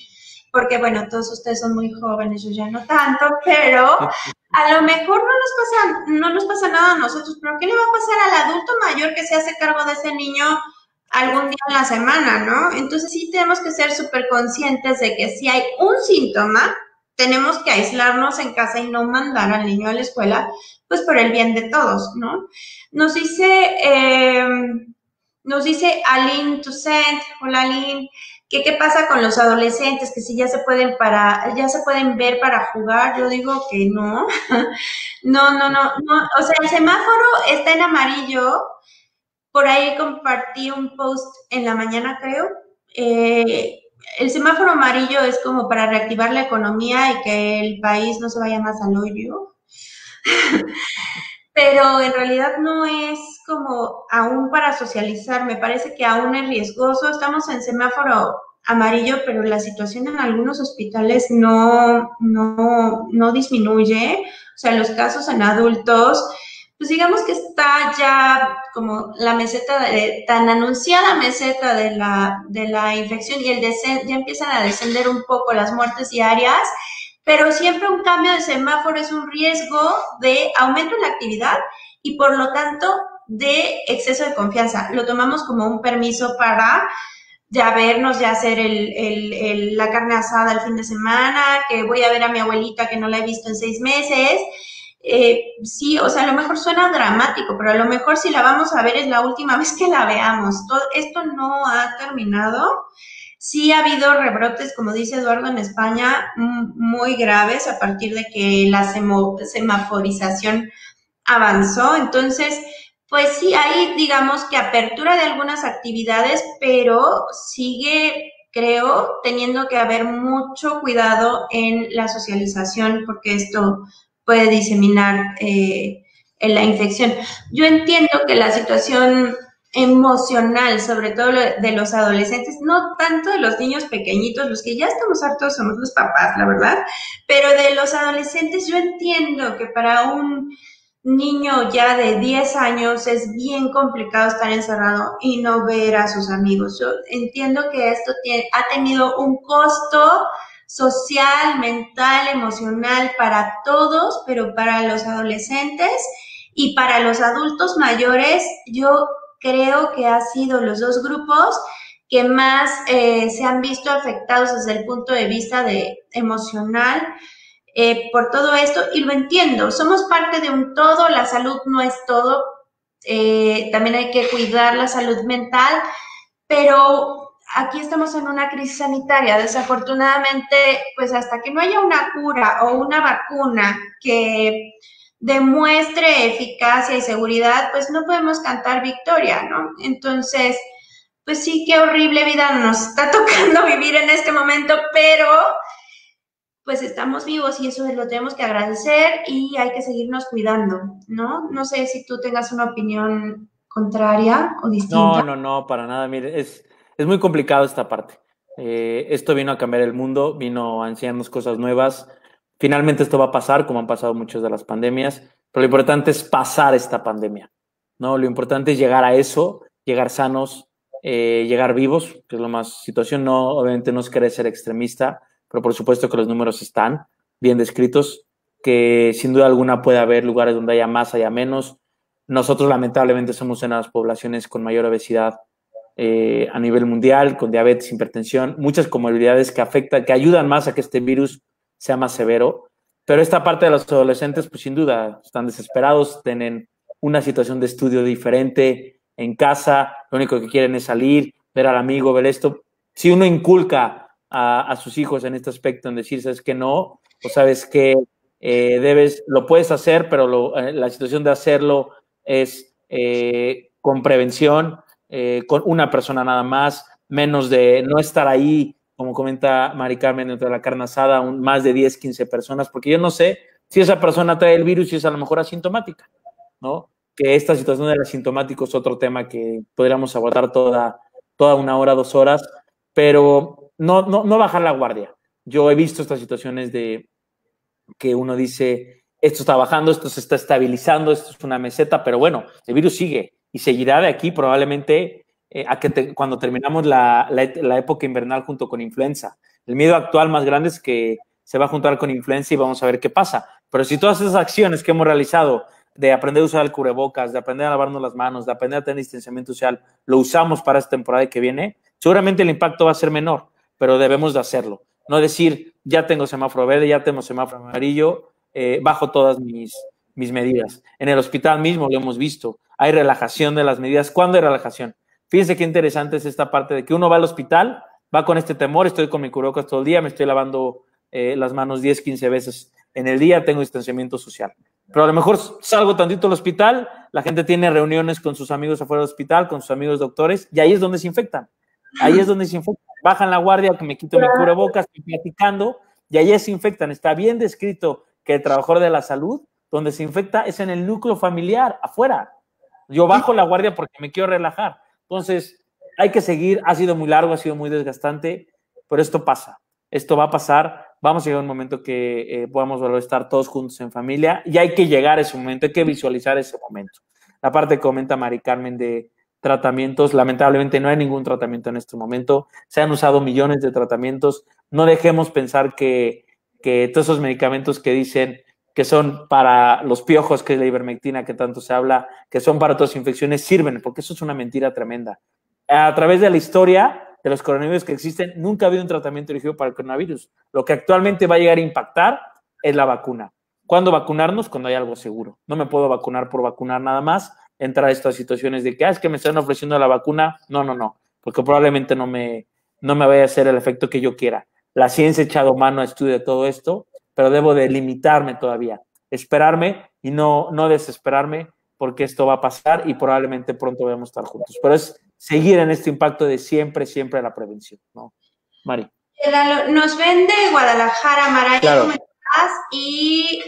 porque bueno, todos ustedes son muy jóvenes, yo ya no tanto, pero a lo mejor no nos pasa nada a nosotros, pero ¿qué le va a pasar al adulto mayor que se hace cargo de ese niño algún día en la semana, ¿no? Entonces sí tenemos que ser súper conscientes de que si hay un síntoma, tenemos que aislarnos en casa y no mandar al niño a la escuela, pues por el bien de todos, ¿no? Nos dice, nos dice Aline Toussaint, hola Aline, que qué pasa con los adolescentes, que si ya se pueden ver para jugar. Yo digo que no, no, o sea, el semáforo está en amarillo. Por ahí compartí un post en la mañana, creo. El semáforo amarillo es como para reactivar la economía y que el país no se vaya más al hoyo. Pero en realidad no es como aún para socializar. Me parece que aún es riesgoso. Estamos en semáforo amarillo, pero la situación en algunos hospitales no disminuye. O sea, los casos en adultos, pues digamos que está ya como la meseta, tan anunciada meseta de la infección y ya empiezan a descender un poco las muertes diarias, pero siempre un cambio de semáforo es un riesgo de aumento en la actividad y por lo tanto de exceso de confianza. Lo tomamos como un permiso para ya vernos, ya hacer la carne asada el fin de semana, que voy a ver a mi abuelita que no la he visto en 6 meses. Sí, o sea, a lo mejor suena dramático, pero a lo mejor si la vamos a ver es la última vez que la veamos. Todo, esto no ha terminado. Sí ha habido rebrotes, como dice Eduardo, en España muy graves a partir de que la semaforización avanzó. Entonces, pues sí, hay, digamos que apertura de algunas actividades, pero sigue, creo, teniendo que haber mucho cuidado en la socialización, porque esto puede diseminar la infección. Yo entiendo que la situación emocional, sobre todo de los adolescentes, no tanto de los niños pequeñitos, los que ya estamos hartos somos los papás, la verdad, pero de los adolescentes yo entiendo que para un niño ya de 10 años es bien complicado estar encerrado y no ver a sus amigos. Yo entiendo que esto ha tenido un costo social, mental, emocional para todos, pero para los adolescentes y para los adultos mayores, yo creo que ha sido los dos grupos que más se han visto afectados desde el punto de vista emocional por todo esto, y lo entiendo, somos parte de un todo, la salud no es todo, también hay que cuidar la salud mental, pero aquí estamos en una crisis sanitaria, desafortunadamente, pues hasta que no haya una cura o una vacuna que demuestre eficacia y seguridad, pues no podemos cantar victoria, ¿no? Entonces, pues sí, qué horrible vida nos está tocando vivir en este momento, pero pues estamos vivos y eso lo tenemos que agradecer y hay que seguirnos cuidando, ¿no? No sé si tú tengas una opinión contraria o distinta. No, para nada. Mire, es muy complicado esta parte. Esto vino a cambiar el mundo, vino a enseñarnos cosas nuevas. Finalmente esto va a pasar, como han pasado muchas de las pandemias, pero lo importante es pasar esta pandemia, ¿no? Lo importante es llegar a eso, llegar sanos, llegar vivos, que es lo más situación. No, obviamente no es querer ser extremista, pero por supuesto que los números están bien descritos, que sin duda alguna puede haber lugares donde haya más, haya menos. Nosotros lamentablemente somos una de las poblaciones con mayor obesidad a nivel mundial, con diabetes, hipertensión, muchas comorbilidades que afectan, que ayudan más a que este virus sea más severo. Pero esta parte de los adolescentes, pues sin duda, están desesperados, tienen una situación de estudio diferente en casa, lo único que quieren es salir, ver al amigo, ver esto. Si uno inculca a sus hijos en este aspecto, en decir, sabes que no, o sabes que lo puedes hacer, pero la situación de hacerlo es con prevención, con una persona nada más, menos de no estar ahí, como comenta Mari Carmen, dentro de la carne asada, más de 10, 15 personas, porque yo no sé si esa persona trae el virus y es a lo mejor asintomática, ¿no? Que esta situación del asintomático es otro tema que podríamos abordar toda una hora, 2 horas, pero no bajar la guardia. Yo he visto estas situaciones de que uno dice, esto está bajando, esto se está estabilizando, esto es una meseta, pero bueno, el virus sigue y seguirá de aquí probablemente cuando terminamos la época invernal junto con influenza. El miedo actual más grande es que se va a juntar con influenza y vamos a ver qué pasa. Pero si todas esas acciones que hemos realizado de aprender a usar el cubrebocas, de aprender a lavarnos las manos, de aprender a tener distanciamiento social, lo usamos para esta temporada que viene, seguramente el impacto va a ser menor, pero debemos de hacerlo. No decir, ya tengo semáforo verde, ya tengo semáforo amarillo, bajo todas mis medidas. En el hospital mismo lo hemos visto, hay relajación de las medidas. ¿Cuándo hay relajación? Fíjense qué interesante es esta parte de que uno va al hospital, va con este temor, estoy con mi cubrebocas todo el día, me estoy lavando las manos 10, 15 veces en el día, tengo distanciamiento social. Pero a lo mejor salgo tantito al hospital, la gente tiene reuniones con sus amigos afuera del hospital, con sus amigos doctores, y ahí es donde se infectan. Ahí es donde se infectan. Bajan la guardia, que me quito mi cubrebocas, estoy platicando, y ahí se infectan. Está bien descrito que el trabajador de la salud, donde se infecta, es en el núcleo familiar, afuera. Yo bajo la guardia porque me quiero relajar. Entonces, hay que seguir. Ha sido muy largo, ha sido muy desgastante, pero esto pasa. Esto va a pasar. Vamos a llegar a un momento que podamos volver a estar todos juntos en familia, y hay que llegar a ese momento, hay que visualizar ese momento. La parte que comenta Mari Carmen de tratamientos, lamentablemente no hay ningún tratamiento en este momento, se han usado millones de tratamientos, no dejemos pensar que que todos esos medicamentos que dicen que son para los piojos, que es la ivermectina que tanto se habla, que son para todas las infecciones, sirven, porque eso es una mentira tremenda. A través de la historia de los coronavirus que existen, nunca ha habido un tratamiento dirigido para el coronavirus. Lo que actualmente va a llegar a impactar es la vacuna. ¿Cuándo vacunarnos? Cuando hay algo seguro. No me puedo vacunar por vacunar nada más, entrar a estas situaciones de que, es que me están ofreciendo la vacuna. No, porque probablemente no me vaya a hacer el efecto que yo quiera. La ciencia ha echado mano a estudio de todo esto, pero debo de limitarme todavía, esperarme y no desesperarme, porque esto va a pasar y probablemente pronto vamos a estar juntos. Pero es seguir en este impacto de siempre la prevención, ¿no? Mari. Nos ven de Guadalajara, Maraya, claro. ¿Cómo estás? Y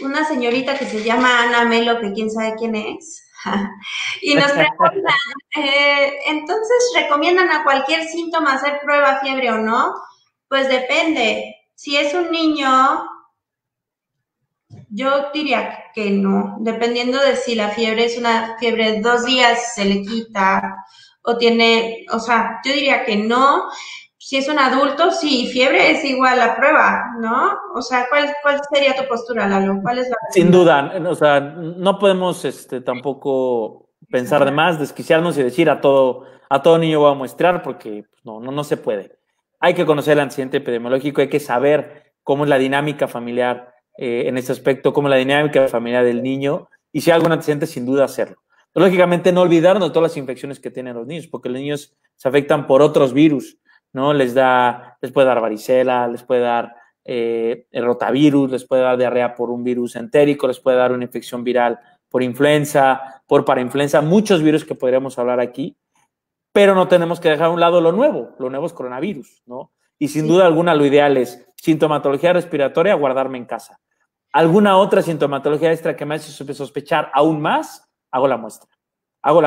una señorita que se llama Ana Melo, que quién sabe quién es. Y nos preguntan, entonces, ¿recomiendan a cualquier síntoma hacer prueba, fiebre o no? Pues depende. Si es un niño, yo diría que no, dependiendo de si la fiebre es una fiebre de 2 días, se le quita, o tiene, o sea, yo diría que no. Si es un adulto, sí, fiebre es igual a prueba, ¿no? O sea, ¿cuál sería tu postura, Lalo? ¿Cuál es la Sin duda, o sea, no podemos tampoco pensar de más, desquiciarnos y decir a todo niño voy a muestrar, porque no se puede. Hay que conocer el antecedente epidemiológico, hay que saber cómo es la dinámica familiar en este aspecto, cómo es la dinámica familiar del niño, y si hay algún antecedente, sin duda hacerlo. Pero, lógicamente, no olvidarnos de todas las infecciones que tienen los niños, porque los niños se afectan por otros virus, ¿no? Les puede dar varicela, les puede dar el rotavirus, les puede dar diarrea por un virus entérico, les puede dar una infección viral por influenza, por parainfluenza, muchos virus que podríamos hablar aquí, pero no tenemos que dejar a un lado lo nuevo es coronavirus, ¿no? Y sin duda alguna lo ideal es sintomatología respiratoria, guardarme en casa. ¿Alguna otra sintomatología extra que me hace sospechar aún más? Hago la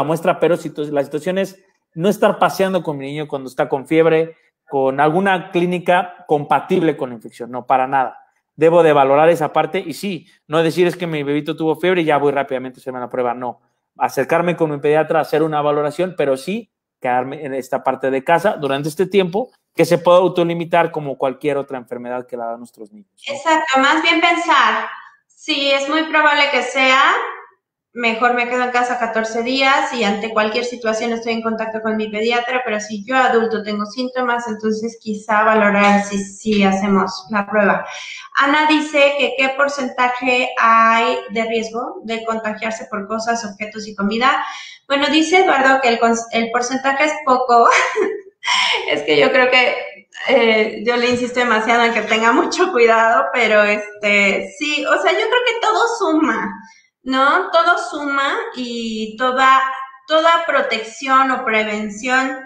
muestra, pero si la situación es no estar paseando con mi niño cuando está con fiebre, con alguna clínica compatible con la infección, no, para nada. Debo de valorar esa parte y sí, no decir es que mi bebito tuvo fiebre y ya voy rápidamente a hacerme la prueba, no. Acercarme con mi pediatra a hacer una valoración, pero sí quedarme en esta parte de casa durante este tiempo que se puede autolimitar como cualquier otra enfermedad que la da a nuestros niños, ¿no? Exacto, más bien pensar, si es muy probable que sea, mejor me quedo en casa 14 días y ante cualquier situación estoy en contacto con mi pediatra, pero si yo adulto tengo síntomas, entonces quizá valorar si hacemos la prueba. Ana dice que qué porcentaje hay de riesgo de contagiarse por cosas, objetos y comida. Bueno, dice Eduardo que el porcentaje es poco. Es que yo creo que yo le insisto demasiado en que tenga mucho cuidado, pero sí, o sea, yo creo que todo suma, ¿no? Todo suma y toda protección o prevención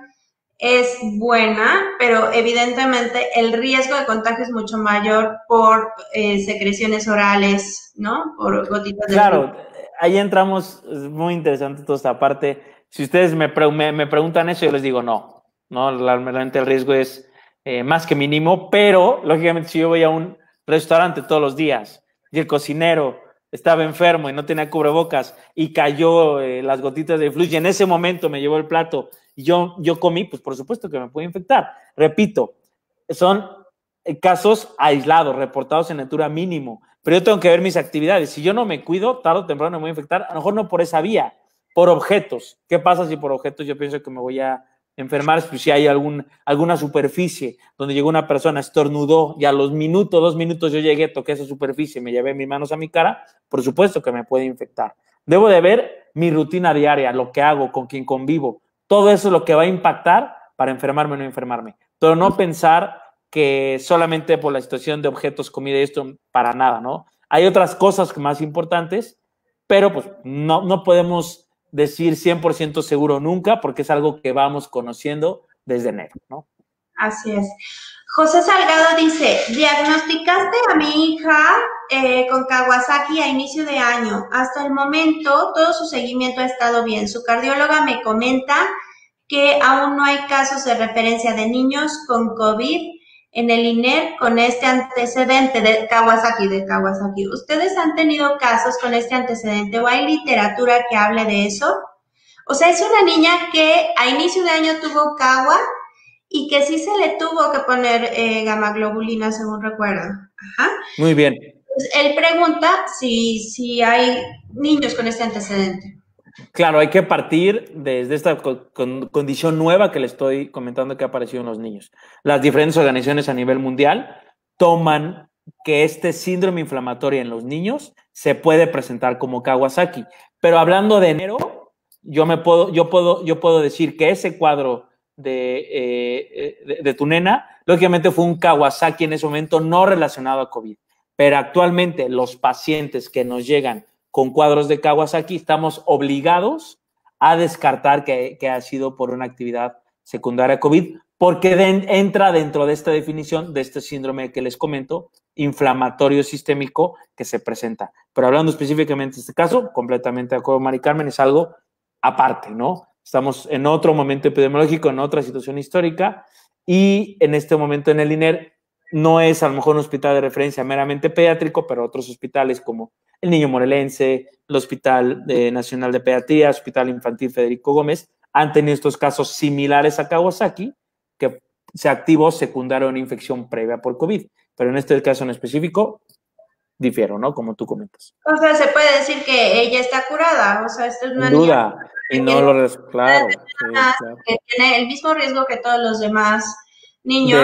es buena, pero evidentemente el riesgo de contagio es mucho mayor por secreciones orales, ¿no? Por gotitas de Claro, ahí entramos, es muy interesante toda esta parte. Si ustedes me preguntan eso, yo les digo no, realmente el riesgo es más que mínimo, pero lógicamente si yo voy a un restaurante todos los días y el cocinero estaba enfermo y no tenía cubrebocas y cayó las gotitas de flujo y en ese momento me llevó el plato y yo comí, pues por supuesto que me puede infectar. Repito, son casos aislados, reportados en altura mínimo, pero yo tengo que ver mis actividades. Si yo no me cuido, tarde o temprano me voy a infectar, a lo mejor no por esa vía, por objetos. ¿Qué pasa si por objetos yo pienso que me voy a enfermar? Pues si hay alguna superficie donde llegó una persona, estornudó y a los 2 minutos yo llegué, toqué esa superficie, me llevé mis manos a mi cara, por supuesto que me puede infectar. Debo de ver mi rutina diaria, lo que hago, con quien convivo. Todo eso es lo que va a impactar para enfermarme o no enfermarme. Pero no pensar que solamente por la situación de objetos, comida y esto, para nada, ¿no? Hay otras cosas más importantes, pero pues no podemos decir 100% seguro nunca, porque es algo que vamos conociendo desde enero, ¿no? Así es. José Salgado dice, diagnosticaste a mi hija con Kawasaki a inicio de año. Hasta el momento, todo su seguimiento ha estado bien. Su cardióloga me comenta que aún no hay casos de referencia de niños con COVID en el INER con este antecedente de Kawasaki. ¿Ustedes han tenido casos con este antecedente o hay literatura que hable de eso? O sea, es una niña que a inicio de año tuvo Kawa y que sí se le tuvo que poner gamma globulina, según recuerdo. Ajá. Muy bien. Entonces, él pregunta si hay niños con este antecedente. Claro, hay que partir desde esta condición nueva que le estoy comentando que ha aparecido en los niños. Las diferentes organizaciones a nivel mundial toman que este síndrome inflamatorio en los niños se puede presentar como Kawasaki. Pero hablando de enero, yo puedo decir que ese cuadro de tu nena, lógicamente fue un Kawasaki en ese momento no relacionado a COVID. Pero actualmente los pacientes que nos llegan con cuadros de Kawasaki, estamos obligados a descartar que ha sido por una actividad secundaria COVID, porque entra dentro de esta definición de este síndrome que les comento, inflamatorio sistémico que se presenta. Pero hablando específicamente de este caso, completamente de acuerdo, Mari Carmen, es algo aparte, ¿no? Estamos en otro momento epidemiológico, en otra situación histórica, y en este momento en el INER no es a lo mejor un hospital de referencia meramente pediátrico, pero otros hospitales como el Niño Morelense, el Hospital Nacional de Pediatría, Hospital Infantil Federico Gómez, han tenido estos casos similares a Kawasaki, que se activó secundario a una infección previa por COVID. Pero en este caso en específico, difiero, ¿no? Como tú comentas. O sea, se puede decir que ella está curada, o sea, esta es una Sin niña duda, y no lo claro, sí, claro. que tiene el mismo riesgo que todos los demás niños.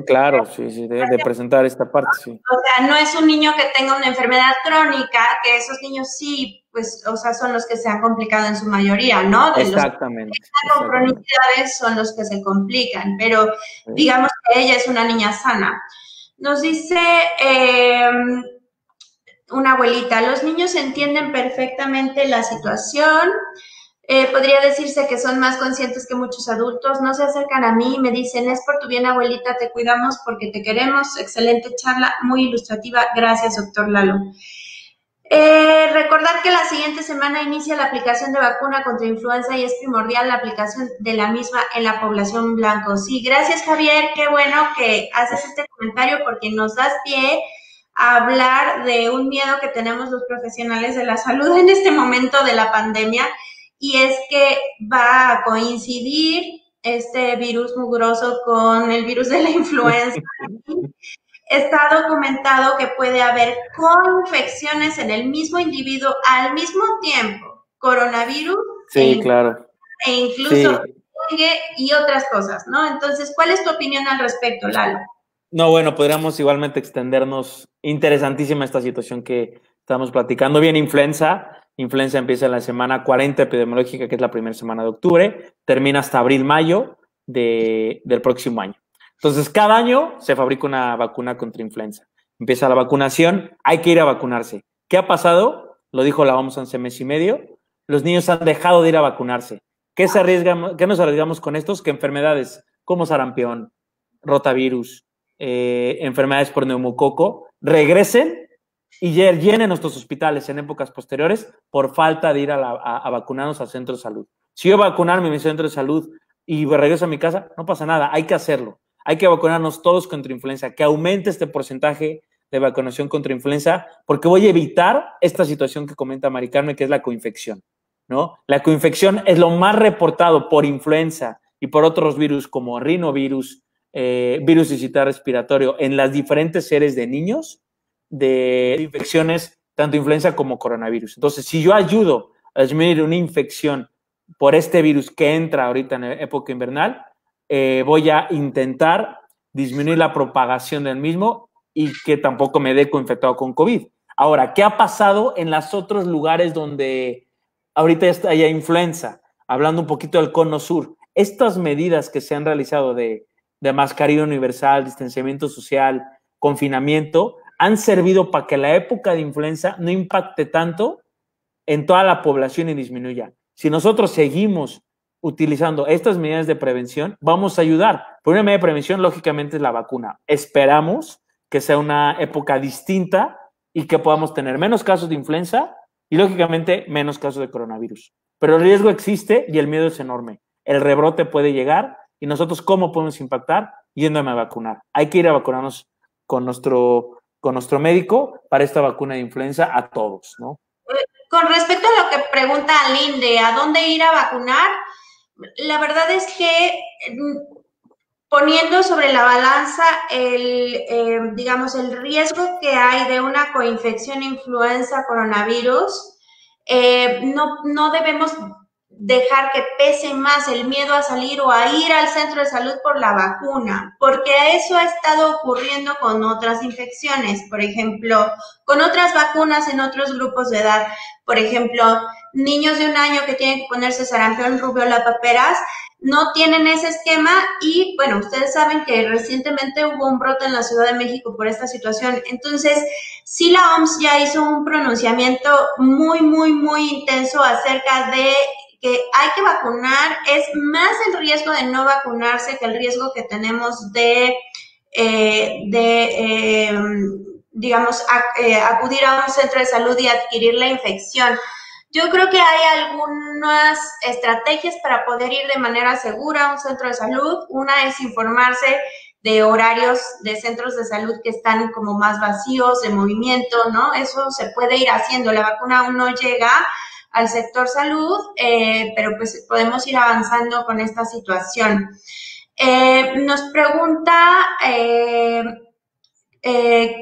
Claro, sí, de presentar esta parte, sí. O sea, no es un niño que tenga una enfermedad crónica, que esos niños sí, pues, o sea, son los que se han complicado en su mayoría, ¿no? De Exactamente. Los que con cronicidades son los que se complican, pero digamos que ella es una niña sana. Nos dice una abuelita, los niños entienden perfectamente la situación. Podría decirse que son más conscientes que muchos adultos, no se acercan a mí y me dicen, es por tu bien, abuelita, te cuidamos porque te queremos. Excelente charla, muy ilustrativa. Gracias, doctor Lalo. Recordar que la siguiente semana inicia la aplicación de vacuna contra influenza y es primordial la aplicación de la misma en la población blanco. Sí, gracias, Javier, qué bueno que haces este comentario porque nos das pie a hablar de un miedo que tenemos los profesionales de la salud en este momento de la pandemia, y es que va a coincidir este virus mugroso con el virus de la influenza. Está documentado que puede haber coinfecciones en el mismo individuo al mismo tiempo, coronavirus sí, claro. E incluso dengue y otras cosas, ¿no? Entonces, ¿cuál es tu opinión al respecto, Lalo? No, bueno, podríamos igualmente extendernos. Interesantísima esta situación que estamos platicando. Bien, influenza. Influenza empieza en la semana 40 epidemiológica, que es la primera semana de octubre, termina hasta abril-mayo del próximo año. Entonces, cada año se fabrica una vacuna contra influenza. Empieza la vacunación, hay que ir a vacunarse. ¿Qué ha pasado? Lo dijo la OMS hace mes y medio. Los niños han dejado de ir a vacunarse. ¿Qué nos arriesgamos con estos? Que enfermedades como sarampión, rotavirus, enfermedades por neumococo, regresen y llenen nuestros hospitales en épocas posteriores por falta de ir a vacunarnos al centro de salud. Si yo vacunarme en mi centro de salud y regreso a mi casa, no pasa nada, hay que hacerlo. Hay que vacunarnos todos contra influenza, que aumente este porcentaje de vacunación contra influenza, porque voy a evitar esta situación que comenta Mari Carmen, que es la coinfección, ¿no? La coinfección es lo más reportado por influenza y por otros virus como rinovirus, virus sincitial respiratorio en las diferentes series de niños de infecciones, tanto influenza como coronavirus. Entonces, si yo ayudo a disminuir una infección por este virus que entra ahorita en la época invernal, voy a intentar disminuir la propagación del mismo y que tampoco me dé coinfectado con COVID. Ahora, ¿qué ha pasado en los otros lugares donde ahorita hay influenza? Hablando un poquito del cono sur, estas medidas que se han realizado de mascarilla universal, distanciamiento social, confinamiento, han servido para que la época de influenza no impacte tanto en toda la población y disminuya. Si nosotros seguimos utilizando estas medidas de prevención, vamos a ayudar. Por una medida de prevención, lógicamente, es la vacuna. Esperamos que sea una época distinta y que podamos tener menos casos de influenza y, lógicamente, menos casos de coronavirus. Pero el riesgo existe y el miedo es enorme. El rebrote puede llegar y nosotros, ¿cómo podemos impactar? Yéndome a vacunar. Hay que ir a vacunarnos con nuestro médico para esta vacuna de influenza a todos, ¿no? Con respecto a lo que pregunta Aline de a dónde ir a vacunar, la verdad es que poniendo sobre la balanza digamos, el riesgo que hay de una coinfección influenza coronavirus, no debemos dejar que pese más el miedo a salir o a ir al centro de salud por la vacuna, porque eso ha estado ocurriendo con otras infecciones, por ejemplo, con otras vacunas en otros grupos de edad, por ejemplo, niños de 1 año que tienen que ponerse sarampión, rubiola, paperas, no tienen ese esquema y, bueno, ustedes saben que recientemente hubo un brote en la Ciudad de México por esta situación. Entonces, sí, la OMS ya hizo un pronunciamiento muy, muy, muy intenso acerca de que hay que vacunar. Es más el riesgo de no vacunarse que el riesgo que tenemos digamos, acudir a un centro de salud y adquirir la infección. Yo creo que hay algunas estrategias para poder ir de manera segura a un centro de salud. Una es informarse de horarios de centros de salud que están como más vacíos, de movimiento, ¿no? Eso se puede ir haciendo. La vacuna aún no llega al sector salud, pero pues podemos ir avanzando con esta situación. Nos pregunta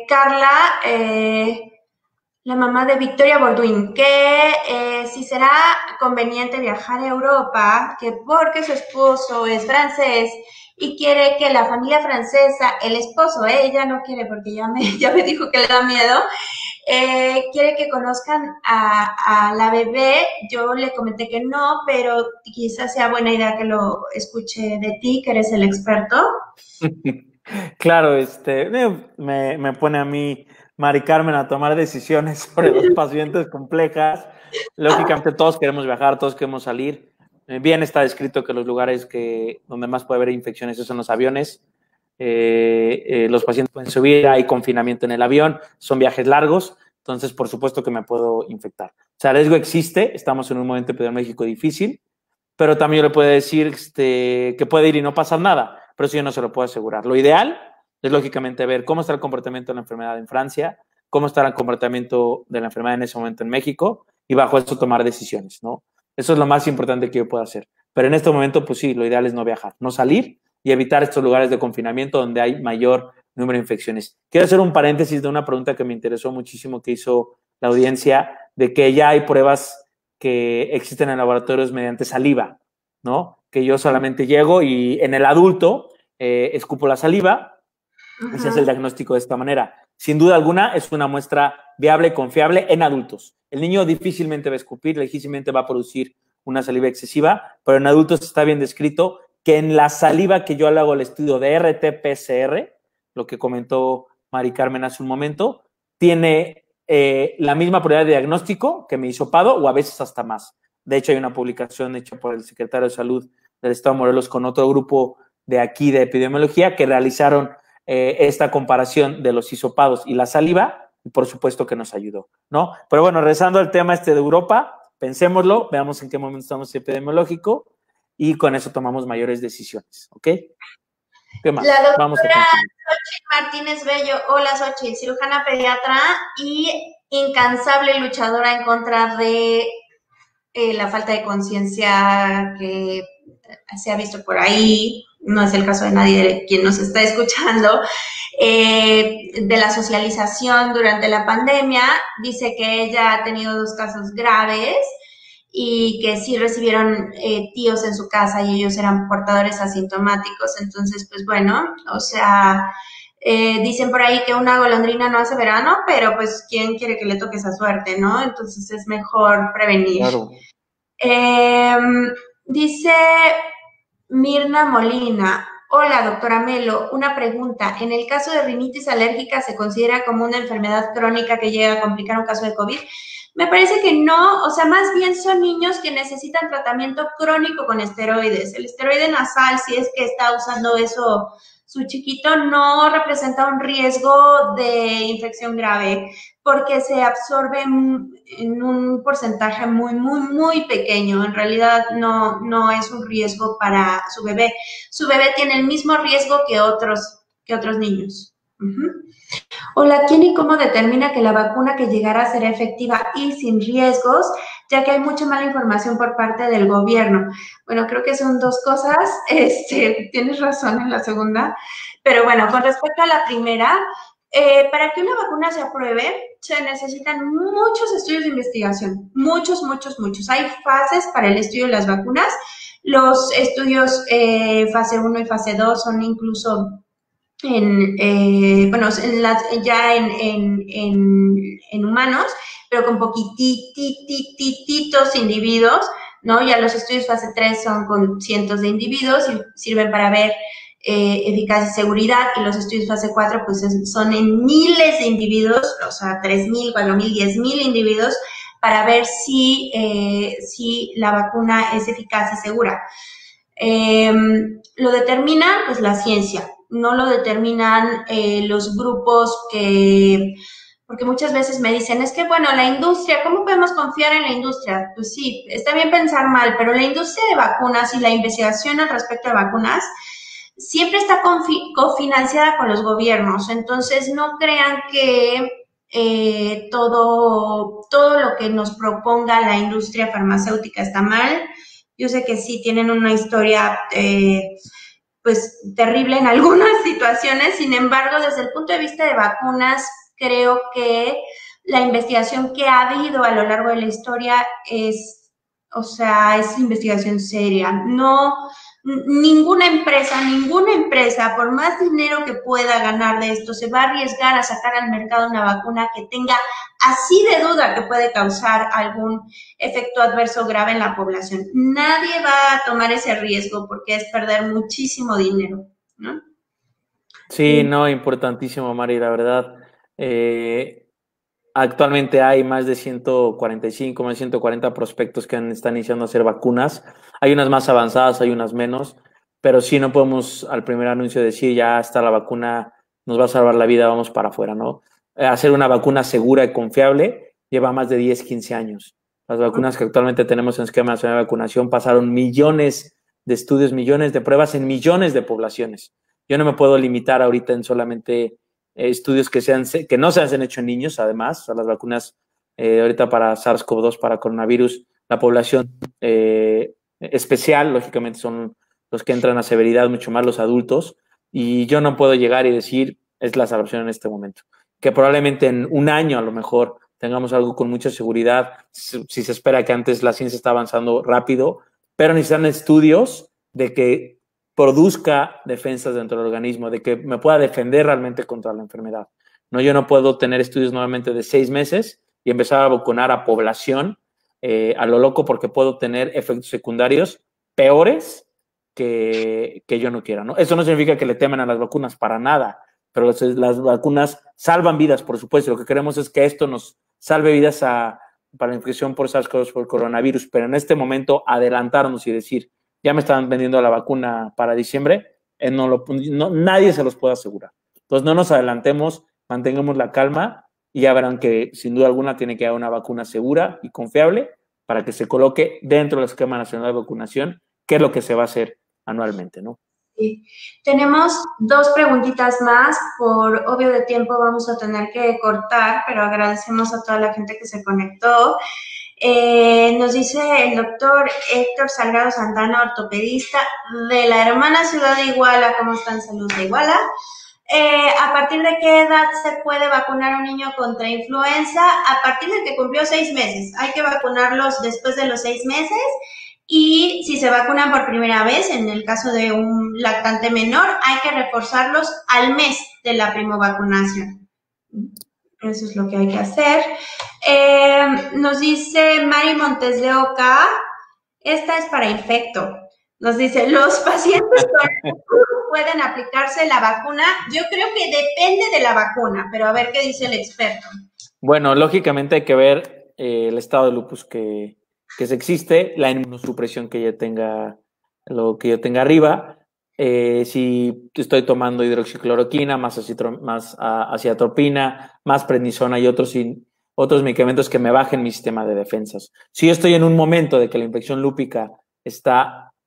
Carla, la mamá de Victoria Borduin, que si será conveniente viajar a Europa, que porque su esposo es francés y quiere que la familia francesa, el esposo, ella no quiere porque ya me dijo que le da miedo, quiere que conozcan a la bebé. Yo le comenté que no, pero quizás sea buena idea que lo escuche de ti, que eres el experto. Claro, me pone a mí, Mari Carmen, a tomar decisiones sobre los pacientes complejas. Lógicamente todos queremos viajar, todos queremos salir. Bien está descrito que los lugares donde más puede haber infecciones son los aviones. Los pacientes pueden subir, hay confinamiento en el avión, son viajes largos, entonces por supuesto que me puedo infectar. O sea, el riesgo existe, estamos en un momento epidemiológico difícil, pero también yo le puedo decir que puede ir y no pasar nada, pero eso yo no se lo puedo asegurar. Lo ideal es lógicamente ver cómo está el comportamiento de la enfermedad en Francia, cómo está el comportamiento de la enfermedad en ese momento en México y bajo eso tomar decisiones, ¿no? Eso es lo más importante que yo puedo hacer. Pero en este momento, pues sí, lo ideal es no viajar, no salir y evitar estos lugares de confinamiento donde hay mayor número de infecciones. Quiero hacer un paréntesis de una pregunta que me interesó muchísimo que hizo la audiencia, de que ya hay pruebas que existen en laboratorios mediante saliva, ¿no? Que yo solamente llego y en el adulto escupo la saliva y se hace el diagnóstico de esta manera. Sin duda alguna es una muestra viable y confiable en adultos. El niño difícilmente va a escupir, difícilmente va a producir una saliva excesiva, pero en adultos está bien descrito que en la saliva que yo le hago el estudio de RT-PCR, lo que comentó Mari Carmen hace un momento, tiene la misma probabilidad de diagnóstico que mi hisopado o a veces hasta más. De hecho, hay una publicación hecha por el secretario de Salud del Estado de Morelos con otro grupo de aquí de epidemiología que realizaron esta comparación de los hisopados y la saliva y por supuesto que nos ayudó, ¿no? Pero bueno, regresando al tema de Europa, pensémoslo, veamos en qué momento estamos epidemiológico y con eso tomamos mayores decisiones, ¿ok? ¿Qué más? La doctora Vamos a continuar. Xochitl Martínez Bello, hola Xochitl, cirujana pediatra y incansable luchadora en contra de la falta de conciencia que se ha visto por ahí, no es el caso de nadie de quien nos está escuchando, de la socialización durante la pandemia. Dice que ella ha tenido 2 casos graves y que sí recibieron tíos en su casa y ellos eran portadores asintomáticos. Entonces, pues bueno, o sea, dicen por ahí que una golondrina no hace verano, pero pues quién quiere que le toque esa suerte, ¿no? Entonces es mejor prevenir. Claro. Dice Mirna Molina, hola doctora Melo, una pregunta, ¿en el caso de rinitis alérgica se considera como una enfermedad crónica que llega a complicar un caso de COVID? Me parece que no, o sea, más bien son niños que necesitan tratamiento crónico con esteroides. El esteroide nasal, si es que está usando eso su chiquito, no representa un riesgo de infección grave porque se absorbe en un porcentaje muy, muy, muy pequeño. En realidad no es un riesgo para su bebé. Su bebé tiene el mismo riesgo que otros niños. Hola, ¿quién y cómo determina que la vacuna que llegará será efectiva y sin riesgos? ya que hay mucha mala información por parte del gobierno. Bueno, creo que son dos cosas, tienes razón en la segunda, pero bueno, con respecto a la primera, para que una vacuna se apruebe, se necesitan muchos estudios de investigación, muchos. Hay fases para el estudio de las vacunas. Los estudios fase 1 y fase 2 son incluso ya en humanos, pero con poquititos individuos, ¿no? Ya los estudios fase 3 son con cientos de individuos y sirven para ver eficacia y seguridad, y los estudios fase 4 pues son en miles de individuos, o sea, 3,000, 4,000, 10,000 individuos, para ver si la vacuna es eficaz y segura. Lo determina pues la ciencia, no lo determinan los grupos porque muchas veces me dicen, es que bueno, la industria, ¿cómo podemos confiar en la industria? Pues sí, está bien pensar mal, pero la industria de vacunas y la investigación al respecto de vacunas siempre está cofinanciada con los gobiernos, entonces no crean que todo lo que nos proponga la industria farmacéutica está mal. Yo sé que sí tienen una historia pues terrible en algunas situaciones, sin embargo, desde el punto de vista de vacunas, creo que la investigación que ha habido a lo largo de la historia es investigación seria. No, ninguna empresa, por más dinero que pueda ganar de esto, se va a arriesgar a sacar al mercado una vacuna que tenga así de duda que puede causar algún efecto adverso grave en la población. Nadie va a tomar ese riesgo porque es perder muchísimo dinero, ¿no? Sí, no, importantísimo, Mari, la verdad. Actualmente hay más de 145, más de 140 prospectos que están iniciando a hacer vacunas. Hay unas más avanzadas, hay unas menos, pero sí no podemos al primer anuncio decir ya está la vacuna, nos va a salvar la vida, vamos para afuera, ¿no? Hacer una vacuna segura y confiable lleva más de 10, 15 años. Las vacunas que actualmente tenemos en esquema nacional de vacunación pasaron millones de estudios, millones de pruebas en millones de poblaciones. Yo no me puedo limitar ahorita en solamente estudios que no se han hecho en niños, además, o sea, las vacunas ahorita para SARS-CoV-2, para coronavirus, la población especial, lógicamente, son los que entran a severidad, mucho más los adultos, y yo no puedo llegar y decir, es la salvación en este momento. Que probablemente en un año, a lo mejor, tengamos algo con mucha seguridad, si se espera que antes la ciencia está avanzando rápido, pero necesitan estudios de que produzca defensas dentro del organismo, de que me pueda defender realmente contra la enfermedad. No, yo no puedo tener estudios nuevamente de 6 meses y empezar a vacunar a población a lo loco, porque puedo tener efectos secundarios peores que yo no quiera, ¿no? Eso no significa que le teman a las vacunas, para nada, pero las vacunas salvan vidas, por supuesto. Lo que queremos es que esto nos salve vidas para la infección por SARS-CoV-2, por coronavirus, pero en este momento adelantarnos y decir, ya me están vendiendo la vacuna para diciembre, nadie se los puede asegurar. Entonces no nos adelantemos, mantengamos la calma y ya verán que sin duda alguna tiene que haber una vacuna segura y confiable para que se coloque dentro del esquema nacional de vacunación, que es lo que se va a hacer anualmente, ¿no? Sí. Tenemos 2 preguntitas más, por obvio de tiempo vamos a tener que cortar, pero agradecemos a toda la gente que se conectó. Nos dice el doctor Héctor Salgado Santana, ortopedista de la hermana ciudad de Iguala. ¿Cómo está en salud de Iguala? ¿A partir de qué edad se puede vacunar a un niño contra influenza? A partir de que cumplió 6 meses. Hay que vacunarlos después de los 6 meses. Y si se vacunan por primera vez, en el caso de un lactante menor, hay que reforzarlos al mes de la primovacunación. Eso es lo que hay que hacer. Nos dice Mari Montes de Oca, esta es para infecto. Nos dice, ¿los pacientes pueden aplicarse la vacuna? Yo creo que depende de la vacuna, pero a ver qué dice el experto. Bueno, lógicamente hay que ver el estado de lupus que se existe, la inmunosupresión que yo tenga, lo que yo tenga arriba, si estoy tomando hidroxicloroquina, más aciatropina, más prednisona y otros medicamentos que me bajen mi sistema de defensas. Si yo estoy en un momento de que la infección lúpica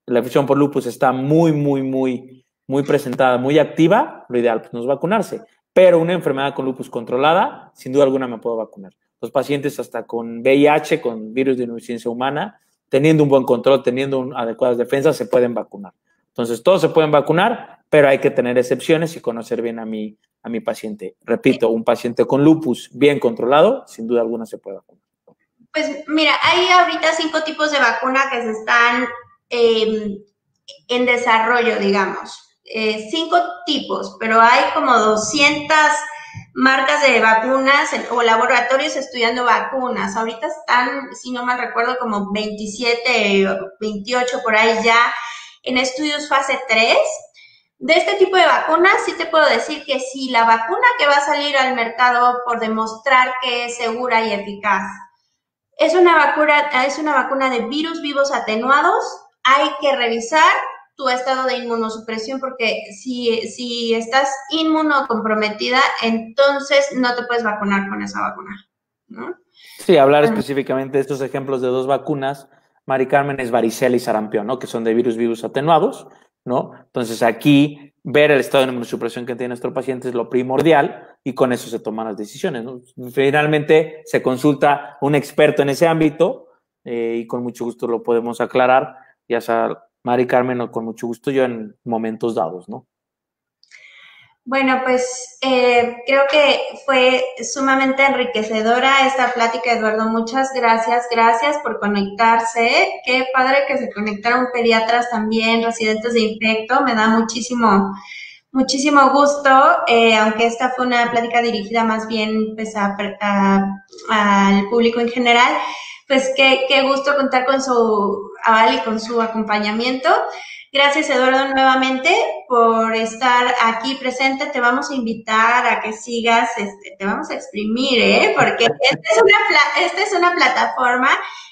la infección por lupus está muy presentada, muy activa, lo ideal pues, no es vacunarse. Pero una enfermedad con lupus controlada, sin duda alguna me puedo vacunar. Entonces los pacientes hasta con VIH, con virus de inmunodeficiencia humana, teniendo un buen control, teniendo adecuadas defensas, se pueden vacunar. Entonces, todos se pueden vacunar, pero hay que tener excepciones y conocer bien a mi paciente. Repito, un paciente con lupus bien controlado, sin duda alguna se puede vacunar. Pues mira, hay ahorita 5 tipos de vacuna que se están en desarrollo, digamos. 5 tipos, pero hay como 200 marcas de vacunas o laboratorios estudiando vacunas. Ahorita están, si no mal recuerdo, como 27, 28 por ahí ya en estudios fase 3. De este tipo de vacunas, sí te puedo decir que si la vacuna que va a salir al mercado por demostrar que es segura y eficaz es una vacuna de virus vivos atenuados, hay que revisar tu estado de inmunosupresión porque si estás inmunocomprometida, entonces no te puedes vacunar con esa vacuna, ¿no? Sí, hablar específicamente de estos ejemplos de 2 vacunas, Mari Carmen, es varicela y sarampión, ¿no? Que son de virus vivos atenuados, ¿no? Entonces aquí ver el estado de inmunosupresión que tiene nuestro paciente es lo primordial y con eso se toman las decisiones, ¿no? Finalmente se consulta un experto en ese ámbito y con mucho gusto lo podemos aclarar, ya sea Mari Carmen o con mucho gusto yo en momentos dados, ¿no? Bueno, pues creo que fue sumamente enriquecedora esta plática, Eduardo. Muchas gracias. Gracias por conectarse. Qué padre que se conectaron pediatras también, residentes de infecto. Me da muchísimo gusto, aunque esta fue una plática dirigida más bien pues, al público en general. Pues qué gusto contar con su aval y con su acompañamiento. Gracias, Eduardo, nuevamente por estar aquí presente. Te vamos a invitar a que sigas, te vamos a exprimir, porque esta es una plataforma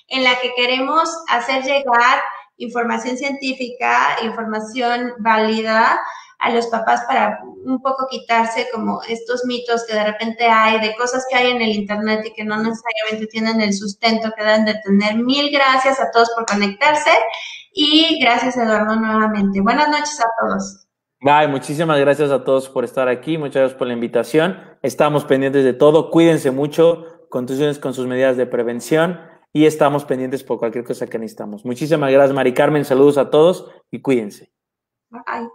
en la que queremos hacer llegar información científica, información válida a los papás para un poco quitarse como estos mitos que de repente hay, de cosas que hay en el internet y que no necesariamente tienen el sustento que deben de tener. Mil gracias a todos por conectarse. Y gracias, Eduardo, nuevamente. Buenas noches a todos. Bye, muchísimas gracias a todos por estar aquí, muchas gracias por la invitación. Estamos pendientes de todo, cuídense mucho, continúen con sus medidas de prevención y estamos pendientes por cualquier cosa que necesitamos. Muchísimas gracias, Mari Carmen, saludos a todos y cuídense. Bye.